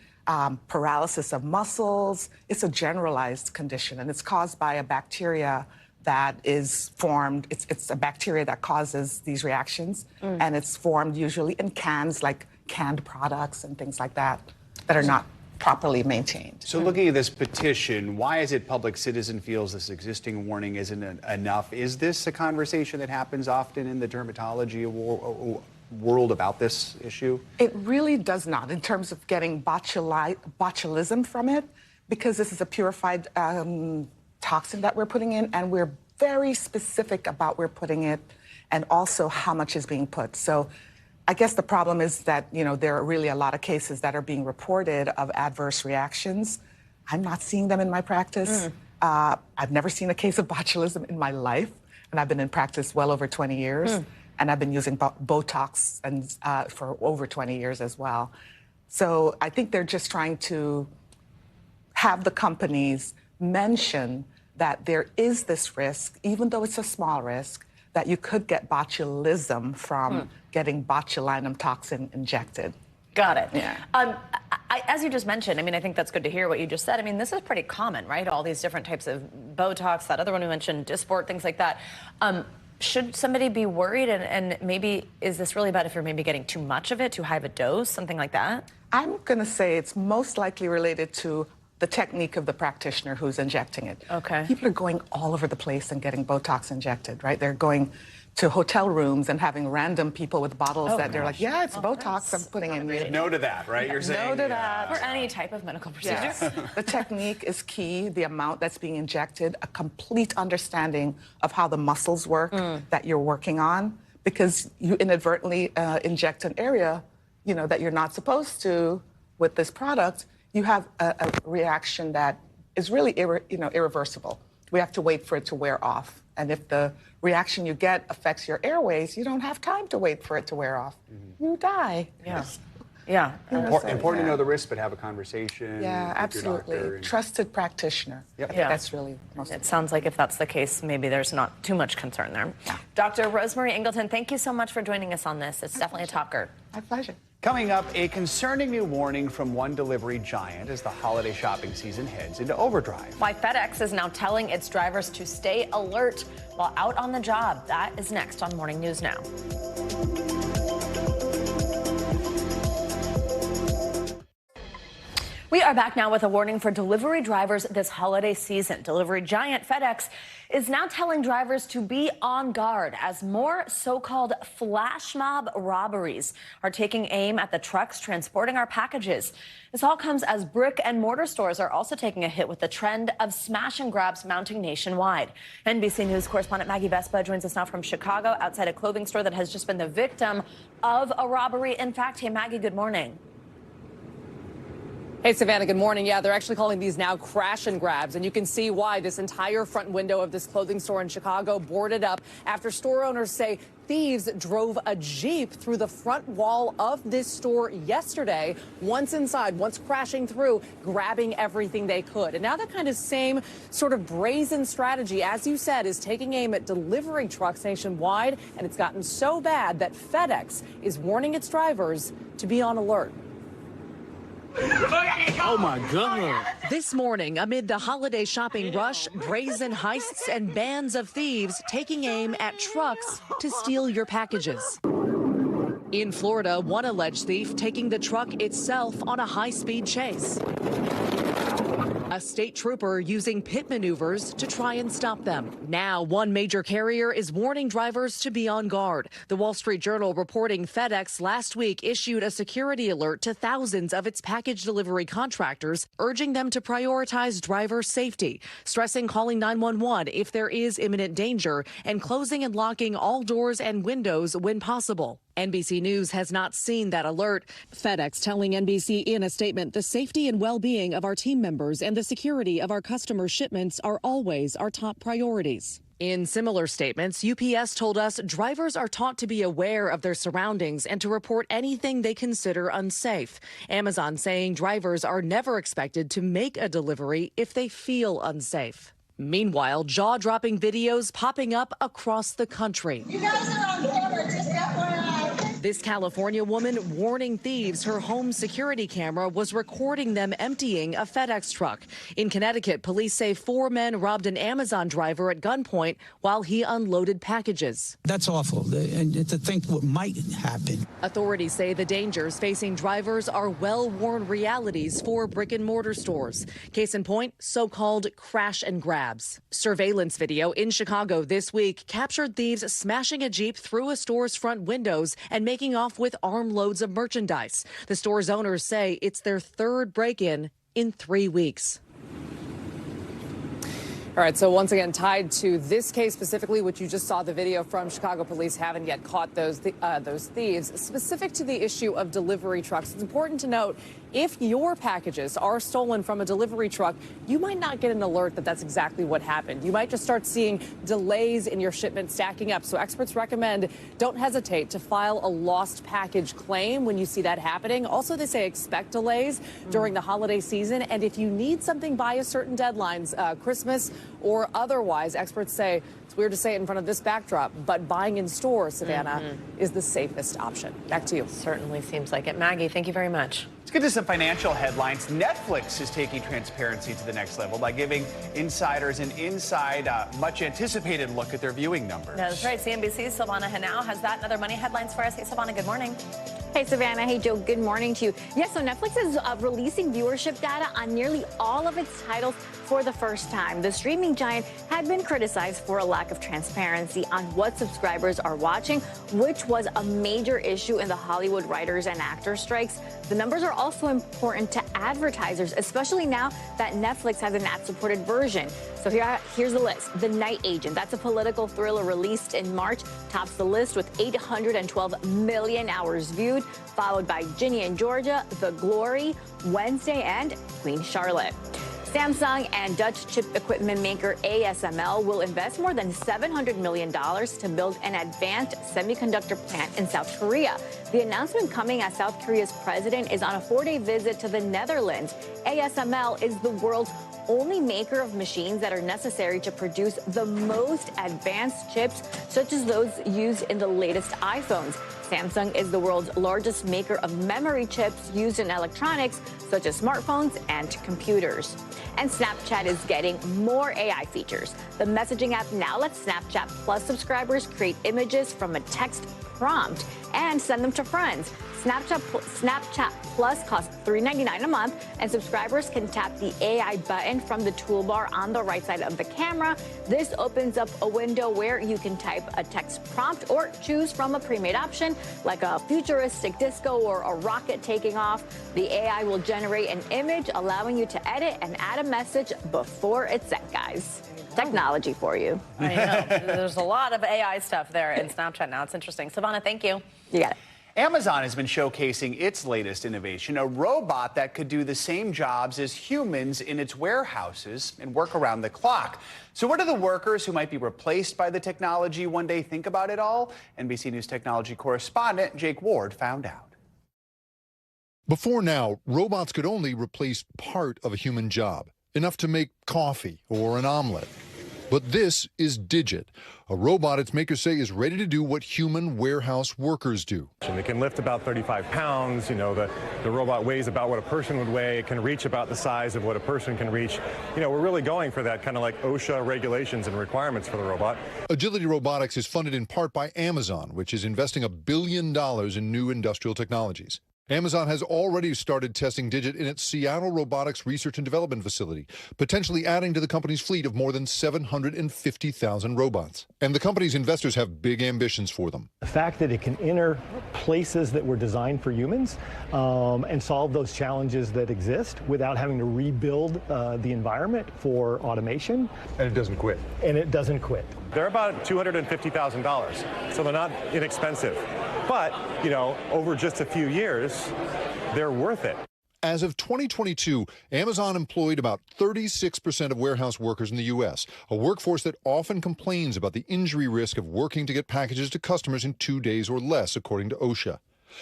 paralysis of muscles. It's a generalized condition, and it's caused by a bacteria that is formed. It's a bacteria that causes these reactions, and it's formed usually in cans, like canned products and things like that, that are not properly maintained. So looking at this petition, why is it Public Citizen feels this existing warning isn't enough? Is this a conversation that happens often in the dermatology world about this issue? It really does not, in terms of getting botulism from it, because this is a purified toxin that we're putting in, and we're very specific about where we're putting it and also how much is being put. So I guess the problem is that, there are really a lot of cases that are being reported of adverse reactions. I'm not seeing them in my practice. I've never seen a case of botulism in my life, and I've been in practice well over 20 years. And I've been using Botox for over 20 years as well. So I think they're just trying to have the companies mention that there is this risk, even though it's a small risk, that you could get botulism from getting botulinum toxin injected. Got it. Yeah. As you just mentioned, I think that's good to hear what you just said. This is pretty common, right? All these different types of Botox, that other one you mentioned, Dysport, things like that. Should somebody be worried? And maybe, is this really about if you're maybe getting too much of it, too high of a dose, something like that? I'm going to say it's most likely related to the technique of the practitioner who's injecting it. Okay. People are going all over the place and getting Botox injected, right? They're going to hotel rooms and having random people with bottles that they're like, yeah, it's Botox I'm putting in you. No to that, right? You're saying no to that. For any type of medical procedure. Yes. The technique is key, the amount that's being injected, a complete understanding of how the muscles work that you're working on, because you inadvertently inject an area, that you're not supposed to with this product, you have a reaction that is really irreversible. We have to wait for it to wear off. And if the reaction you get affects your airways, you don't have time to wait for it to wear off. You die. Yeah. Important to know the risks, but have a conversation. Yeah, with absolutely. your doctor and... Trusted practitioner. Yep. I think that's really most It sounds like if that's the case, maybe there's not too much concern there. Dr. Rosemary Ingleton, thank you so much for joining us on this. It's definitely a talker. My pleasure. Coming up, a concerning new warning from one delivery giant as the holiday shopping season heads into overdrive. Why FedEx is now telling its drivers to stay alert while out on the job. That is next on Morning News Now. We are back now with a warning for delivery drivers this holiday season. Delivery giant FedEx is now telling drivers to be on guard as more so-called flash mob robberies are taking aim at the trucks transporting our packages. This all comes as brick and mortar stores are also taking a hit with the trend of smash and grabs mounting nationwide. NBC News correspondent Maggie Vespa joins us now from Chicago outside a clothing store that has just been the victim of a robbery. In fact, hey, Maggie, good morning. Hey, Savannah, good morning. Yeah, they're actually calling these now crash and grabs, and you can see why this entire front window of this clothing store in Chicago boarded up after store owners say thieves drove a Jeep through the front wall of this store yesterday, once inside, once crashing through, grabbing everything they could. And now that kind of same sort of brazen strategy, as you said, is taking aim at delivery trucks nationwide, and it's gotten so bad that FedEx is warning its drivers to be on alert. Oh, my God. This morning, amid the holiday shopping rush, brazen heists and bands of thieves taking aim at trucks to steal your packages. In Florida, one alleged thief taking the truck itself on a high-speed chase. A state trooper using pit maneuvers to try and stop them. Now, one major carrier is warning drivers to be on guard. The Wall Street Journal reporting FedEx last week issued a security alert to thousands of its package delivery contractors, urging them to prioritize driver safety, stressing calling 911 if there is imminent danger, and closing and locking all doors and windows when possible. NBC News has not seen that alert. FedEx telling NBC in a statement, the safety and well-being of our team members and the security of our customer shipments are always our top priorities. In similar statements, UPS told us drivers are taught to be aware of their surroundings and to report anything they consider unsafe. Amazon saying drivers are never expected to make a delivery if they feel unsafe. Meanwhile, jaw-dropping videos popping up across the country. You guys are on camera, just FYI. This California woman warning thieves her home security camera was recording them emptying a FedEx truck. In Connecticut, police say 4 men robbed an Amazon driver at gunpoint while he unloaded packages. That's awful, and to think what might happen. Authorities say the dangers facing drivers are well-worn realities for brick-and-mortar stores. Case in point, so-called crash and grabs. Surveillance video in Chicago this week captured thieves smashing a Jeep through a store's front windows and making off with armloads of merchandise. The store's owners say it's their third break-in in 3 weeks. All right, so once again, tied to this case specifically, which you just saw the video from, Chicago police haven't yet caught those thieves. Specific to the issue of delivery trucks, it's important to note, if your packages are stolen from a delivery truck, you might not get an alert that that's exactly what happened. You might just start seeing delays in your shipment stacking up. So experts recommend don't hesitate to file a lost package claim when you see that happening. Also, they say expect delays during the holiday season. And if you need something by a certain deadlines, Christmas or otherwise, experts say, it's weird to say it in front of this backdrop, but buying in store, Savannah, is the safest option. Back to you. Certainly seems like it. Maggie, thank you very much. Let's get to some financial headlines. Netflix is taking transparency to the next level by giving insiders an much anticipated look at their viewing numbers. That's right. CNBC's Silvana Henao has that and other money headlines for us. Hey, Silvana, good morning. Hey, Savannah. Hey, Joe. Good morning to you. Yes, so Netflix is releasing viewership data on nearly all of its titles for the first time. The streaming giant had been criticized for a lack of transparency on what subscribers are watching, which was a major issue in the Hollywood writers and actors strikes. The numbers are also important to advertisers, especially now that Netflix has an ad-supported version. So here's the list. The Night Agent, that's a political thriller released in March, tops the list with 812 million hours viewed, followed by Ginny and Georgia, The Glory, Wednesday, and Queen Charlotte. Samsung and Dutch chip equipment maker ASML will invest more than $700 million to build an advanced semiconductor plant in South Korea. The announcement coming as South Korea's president is on a 4-day visit to the Netherlands. ASML is the world's only maker of machines that are necessary to produce the most advanced chips, such as those used in the latest iPhones. Samsung is the world's largest maker of memory chips used in electronics, such as smartphones and computers. And Snapchat is getting more AI features. The messaging app now lets Snapchat Plus subscribers create images from a text prompt and send them to friends. Snapchat Plus costs $3.99 a month, and subscribers can tap the AI button from the toolbar on the right side of the camera. This opens up a window where you can type a text prompt or choose from a pre-made option like a futuristic disco or a rocket taking off. The AI will generate an image, allowing you to edit and add a message before it's sent, guys. Technology for you. I know. There's a lot of AI stuff there in Snapchat now. It's interesting. Savannah, thank you. You got it. Amazon has been showcasing its latest innovation, a robot that could do the same jobs as humans in its warehouses and work around the clock. So what do the workers who might be replaced by the technology one day think about it all? NBC News technology correspondent Jake Ward found out. Before now, robots could only replace part of a human job, enough to make coffee or an omelet. But this is Digit, a robot its makers say is ready to do what human warehouse workers do. And it can lift about 35 pounds. You know, the robot weighs about what a person would weigh. It can reach about the size of what a person can reach. You know, we're really going for that kind of like OSHA regulations and requirements for the robot. Agility Robotics is funded in part by Amazon, which is investing $1 billion in new industrial technologies. Amazon has already started testing Digit in its Seattle Robotics Research and Development Facility, potentially adding to the company's fleet of more than 750,000 robots. And the company's investors have big ambitions for them. The fact that it can enter places that were designed for humans and solve those challenges that exist without having to rebuild the environment for automation. And it doesn't quit. And it doesn't quit. They're about $250,000, so they're not inexpensive. But, you know, over just a few years, they're worth it. As of 2022, Amazon employed about 36% of warehouse workers in the U.S., a workforce that often complains about the injury risk of working to get packages to customers in 2 days or less, according to OSHA.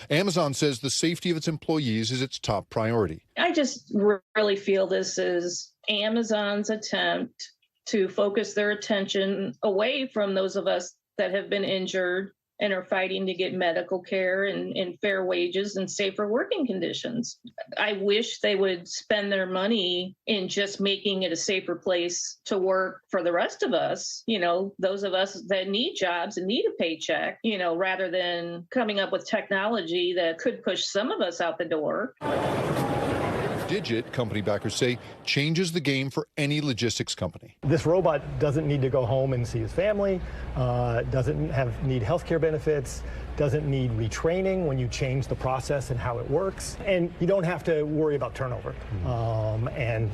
Amazon says the safety of its employees is its top priority. I just really feel this is Amazon's attempt to focus their attention away from those of us that have been injured and are fighting to get medical care and fair wages and safer working conditions. I wish they would spend their money in just making it a safer place to work for the rest of us, you know, those of us that need jobs and need a paycheck, you know, rather than coming up with technology that could push some of us out the door. Digit, company backers say, changes the game for any logistics company. This robot doesn't need to go home and see his family, doesn't need health care benefits, doesn't need retraining when you change the process and how it works, and you don't have to worry about turnover and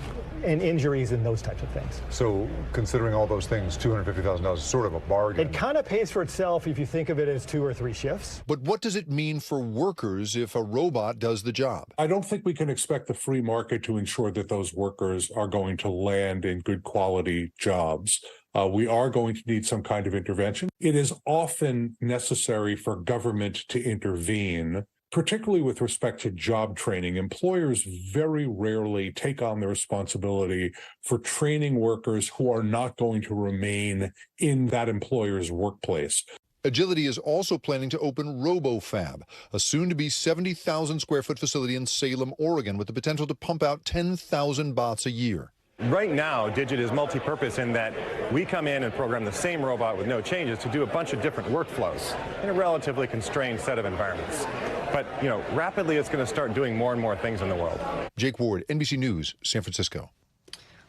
injuries and those types of things. So considering all those things, $250,000 is sort of a bargain. It kind of pays for itself if you think of it as 2 or 3 shifts. But what does it mean for workers if a robot does the job? I don't think we can expect the free market to ensure that those workers are going to land in good quality jobs. We are going to need some kind of intervention. It is often necessary for government to intervene, particularly with respect to job training. Employers very rarely take on the responsibility for training workers who are not going to remain in that employer's workplace. Agility is also planning to open RoboFab, a soon-to-be 70,000 square foot facility in Salem, Oregon, with the potential to pump out 10,000 bots a year. Right now, Digit is multi-purpose in that we come in and program the same robot with no changes to do a bunch of different workflows in a relatively constrained set of environments. But, you know, rapidly it's going to start doing more and more things in the world. Jake Ward, NBC News, San Francisco.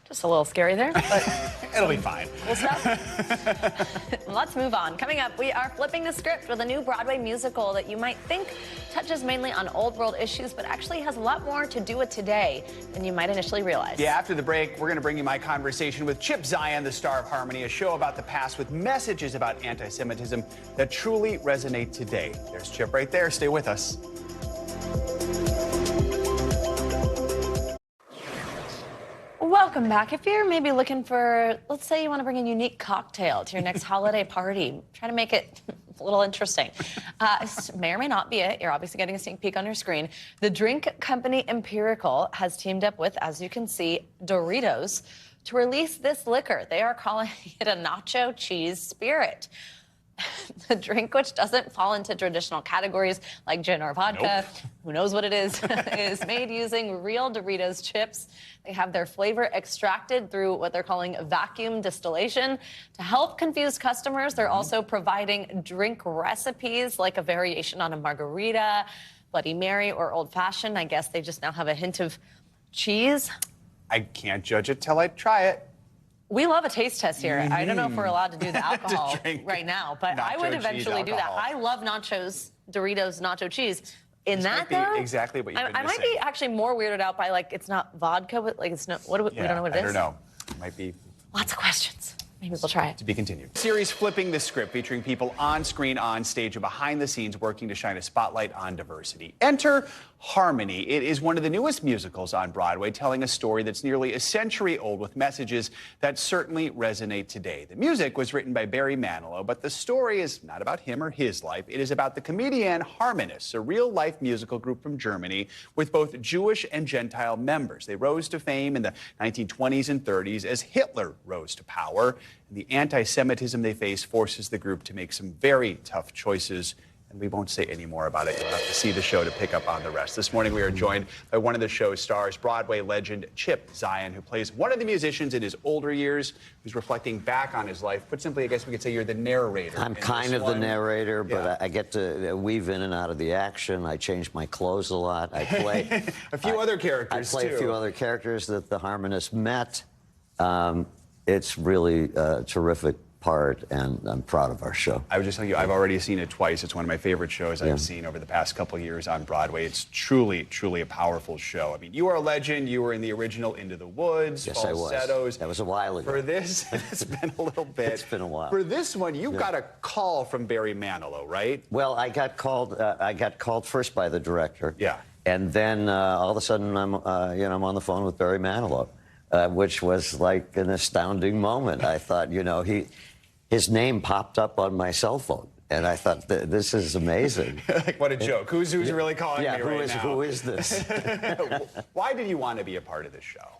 Just a little scary there, but it'll be fine. Cool stuff. Let's move on. Coming up, we are flipping the script with a new Broadway musical that you might think touches mainly on old world issues, but actually has a lot more to do with today than you might initially realize. Yeah, after the break, we're going to bring you my conversation with Chip Zien, the star of Harmony, a show about the past with messages about anti-Semitism that truly resonate today. There's Chip right there. Stay with us. Welcome back. If you're maybe looking for, let's say you want to bring a unique cocktail to your next holiday party, try to make it a little interesting. May or may not be it. You're obviously getting a sneak peek on your screen. The drink company Empirical has teamed up with, as you can see, Doritos to release this liquor. They are calling it a nacho cheese spirit. The drink, which doesn't fall into traditional categories like gin or vodka, who knows what it is made using real Doritos chips. They have their flavor extracted through what they're calling vacuum distillation. To help confuse customers, they're also providing drink recipes like a variation on a margarita, Bloody Mary, or Old Fashioned. I guess they just now have a hint of cheese. I can't judge it till I try it. We love a taste test here. I don't know if we're allowed to do the alcohol right now, but I would eventually do that. I love nachos, Doritos nacho cheese. This might be exactly what you've been I might be actually more weirded out by, like, it's not vodka, but like it's not. We don't know what it is. I don't know. It might be. Lots of questions. Maybe we'll try it. To be continued. Series Flipping the Script, featuring people on screen, on stage, and behind the scenes working to shine a spotlight on diversity. Enter Harmony. It is one of the newest musicals on Broadway, telling a story that's nearly a century old with messages that certainly resonate today. The music was written by Barry Manilow, but the story is not about him or his life. It is about the Comedian Harmonists, a real-life musical group from Germany with both Jewish and Gentile members. They rose to fame in the 1920s and 30s as Hitler rose to power. And the anti-Semitism they face forces the group to make some very tough choices. And we won't say any more about it. You'll have to see the show to pick up on the rest. This morning, we are joined by one of the show's stars, Broadway legend Chip Zien, who plays one of the musicians in his older years, who's reflecting back on his life. Put simply, I guess we could say you're the narrator. I'm kind of the narrator, but I get to weave in and out of the action. I change my clothes a lot. I play a few other characters, I play too. A few other characters that the Harmonists met. It's really a terrific part, and I'm proud of our show. I was just telling you, I've already seen it twice. It's one of my favorite shows I've seen over the past couple of years on Broadway. It's truly, truly a powerful show. I mean, you are a legend. You were in the original Into the Woods, yes, Falsettos. I was. That was a while ago. For this, it's been a little bit. It's been a while. For this one, you got a call from Barry Manilow, right? Well, I got called first by the director. Yeah. And then all of a sudden, I'm on the phone with Barry Manilow, which was like an astounding moment. I thought, his name popped up on my cell phone, and I thought, this is amazing. Like, what a joke. Who's really calling me right now? Who is this? Why did you want to be a part of this show?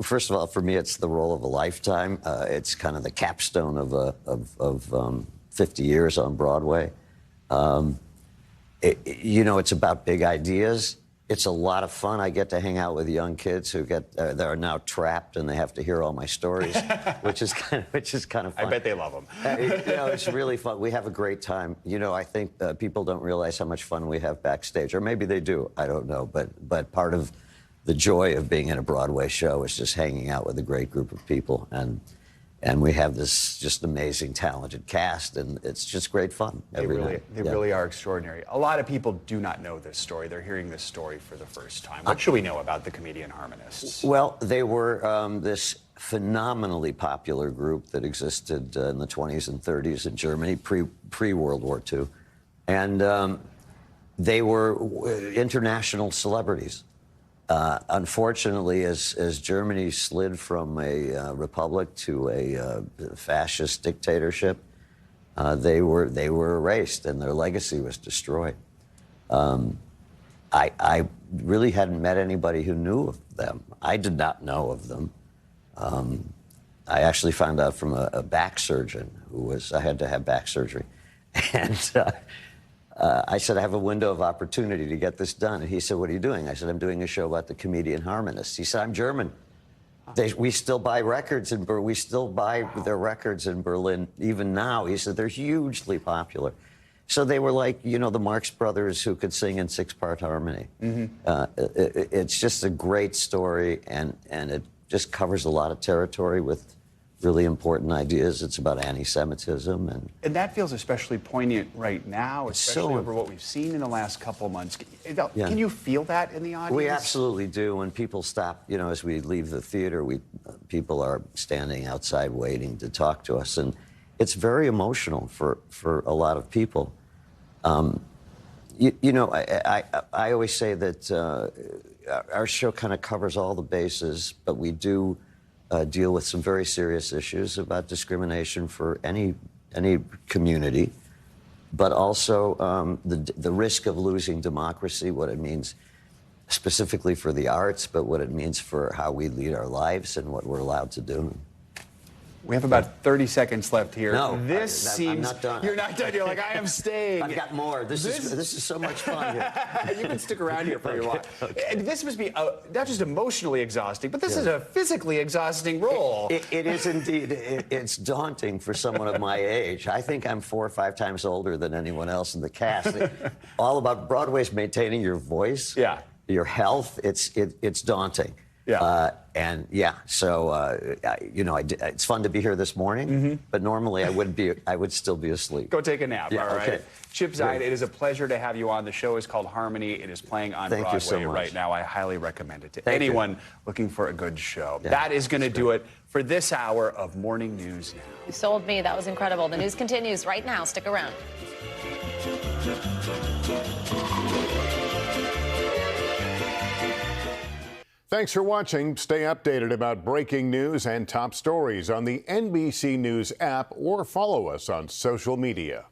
First of all, for me, it's the role of a lifetime. It's kind of the capstone of 50 years on Broadway. It's about big ideas. It's a lot of fun. I get to hang out with young kids who that are now trapped and they have to hear all my stories, which is kind of fun. I bet they love them. It's really fun. We have a great time. I think people don't realize how much fun we have backstage, or maybe they do. I don't know. But part of the joy of being in a Broadway show is just hanging out with a great group of people, and we have this just amazing, talented cast, and it's just great fun every night. They really are extraordinary. A lot of people do not know this story. They're hearing this story for the first time. What should we know about the Comedian Harmonists? Well, they were this phenomenally popular group that existed in the 20s and 30s in Germany, pre-World War II. And they were international celebrities. Unfortunately, as Germany slid from a republic to a fascist dictatorship, they were erased and their legacy was destroyed. I really hadn't met anybody who knew of them. I did not know of them. I actually found out from a back surgeon I had to have back surgery, and I said, I have a window of opportunity to get this done. And he said, what are you doing? I said, I'm doing a show about the Comedian Harmonists. He said, I'm German. We still buy records in Berlin. We still buy their records in Berlin even now. He said, they're hugely popular. So they were like, the Marx Brothers who could sing in 6-part harmony. It's just a great story, and it just covers a lot of territory with really important ideas. It's about anti-Semitism. And that feels especially poignant right now, especially over what we've seen in the last couple of months. Can you feel that in the audience? We absolutely do. When people stop, as we leave the theater, people are standing outside waiting to talk to us. And it's very emotional for a lot of people. You know, I always say that our show kind of covers all the bases, but we do deal with some very serious issues about discrimination for any community, but also the risk of losing democracy, what it means specifically for the arts, but what it means for how we lead our lives and what we're allowed to do. We have about 30 seconds left here. No, I'm not done. You're not done. You're like, I am staying. I've got more. This is so much fun here. You can stick around here for a while. Okay. And this must be not just emotionally exhausting, but this is a physically exhausting role. It is indeed. It's daunting for someone of my age. I think I'm 4 or 5 times older than anyone else in the cast. All about Broadway's maintaining your voice, your health. It's daunting. Yeah. So you know, it's fun to be here this morning, but normally I would still be asleep. Go take a nap. Yeah, all right. okay. Chip Zien, it is a pleasure to have you on. The show is called Harmony. It is playing on Thank Broadway you so much. right now. I highly recommend it to Thank you. anyone looking for a good show. Yeah, that is going to do it for this hour of Morning News Now. You sold me. That was incredible. The news continues right now. Stick around. Thanks for watching. Stay updated about breaking news and top stories on the NBC News app or follow us on social media.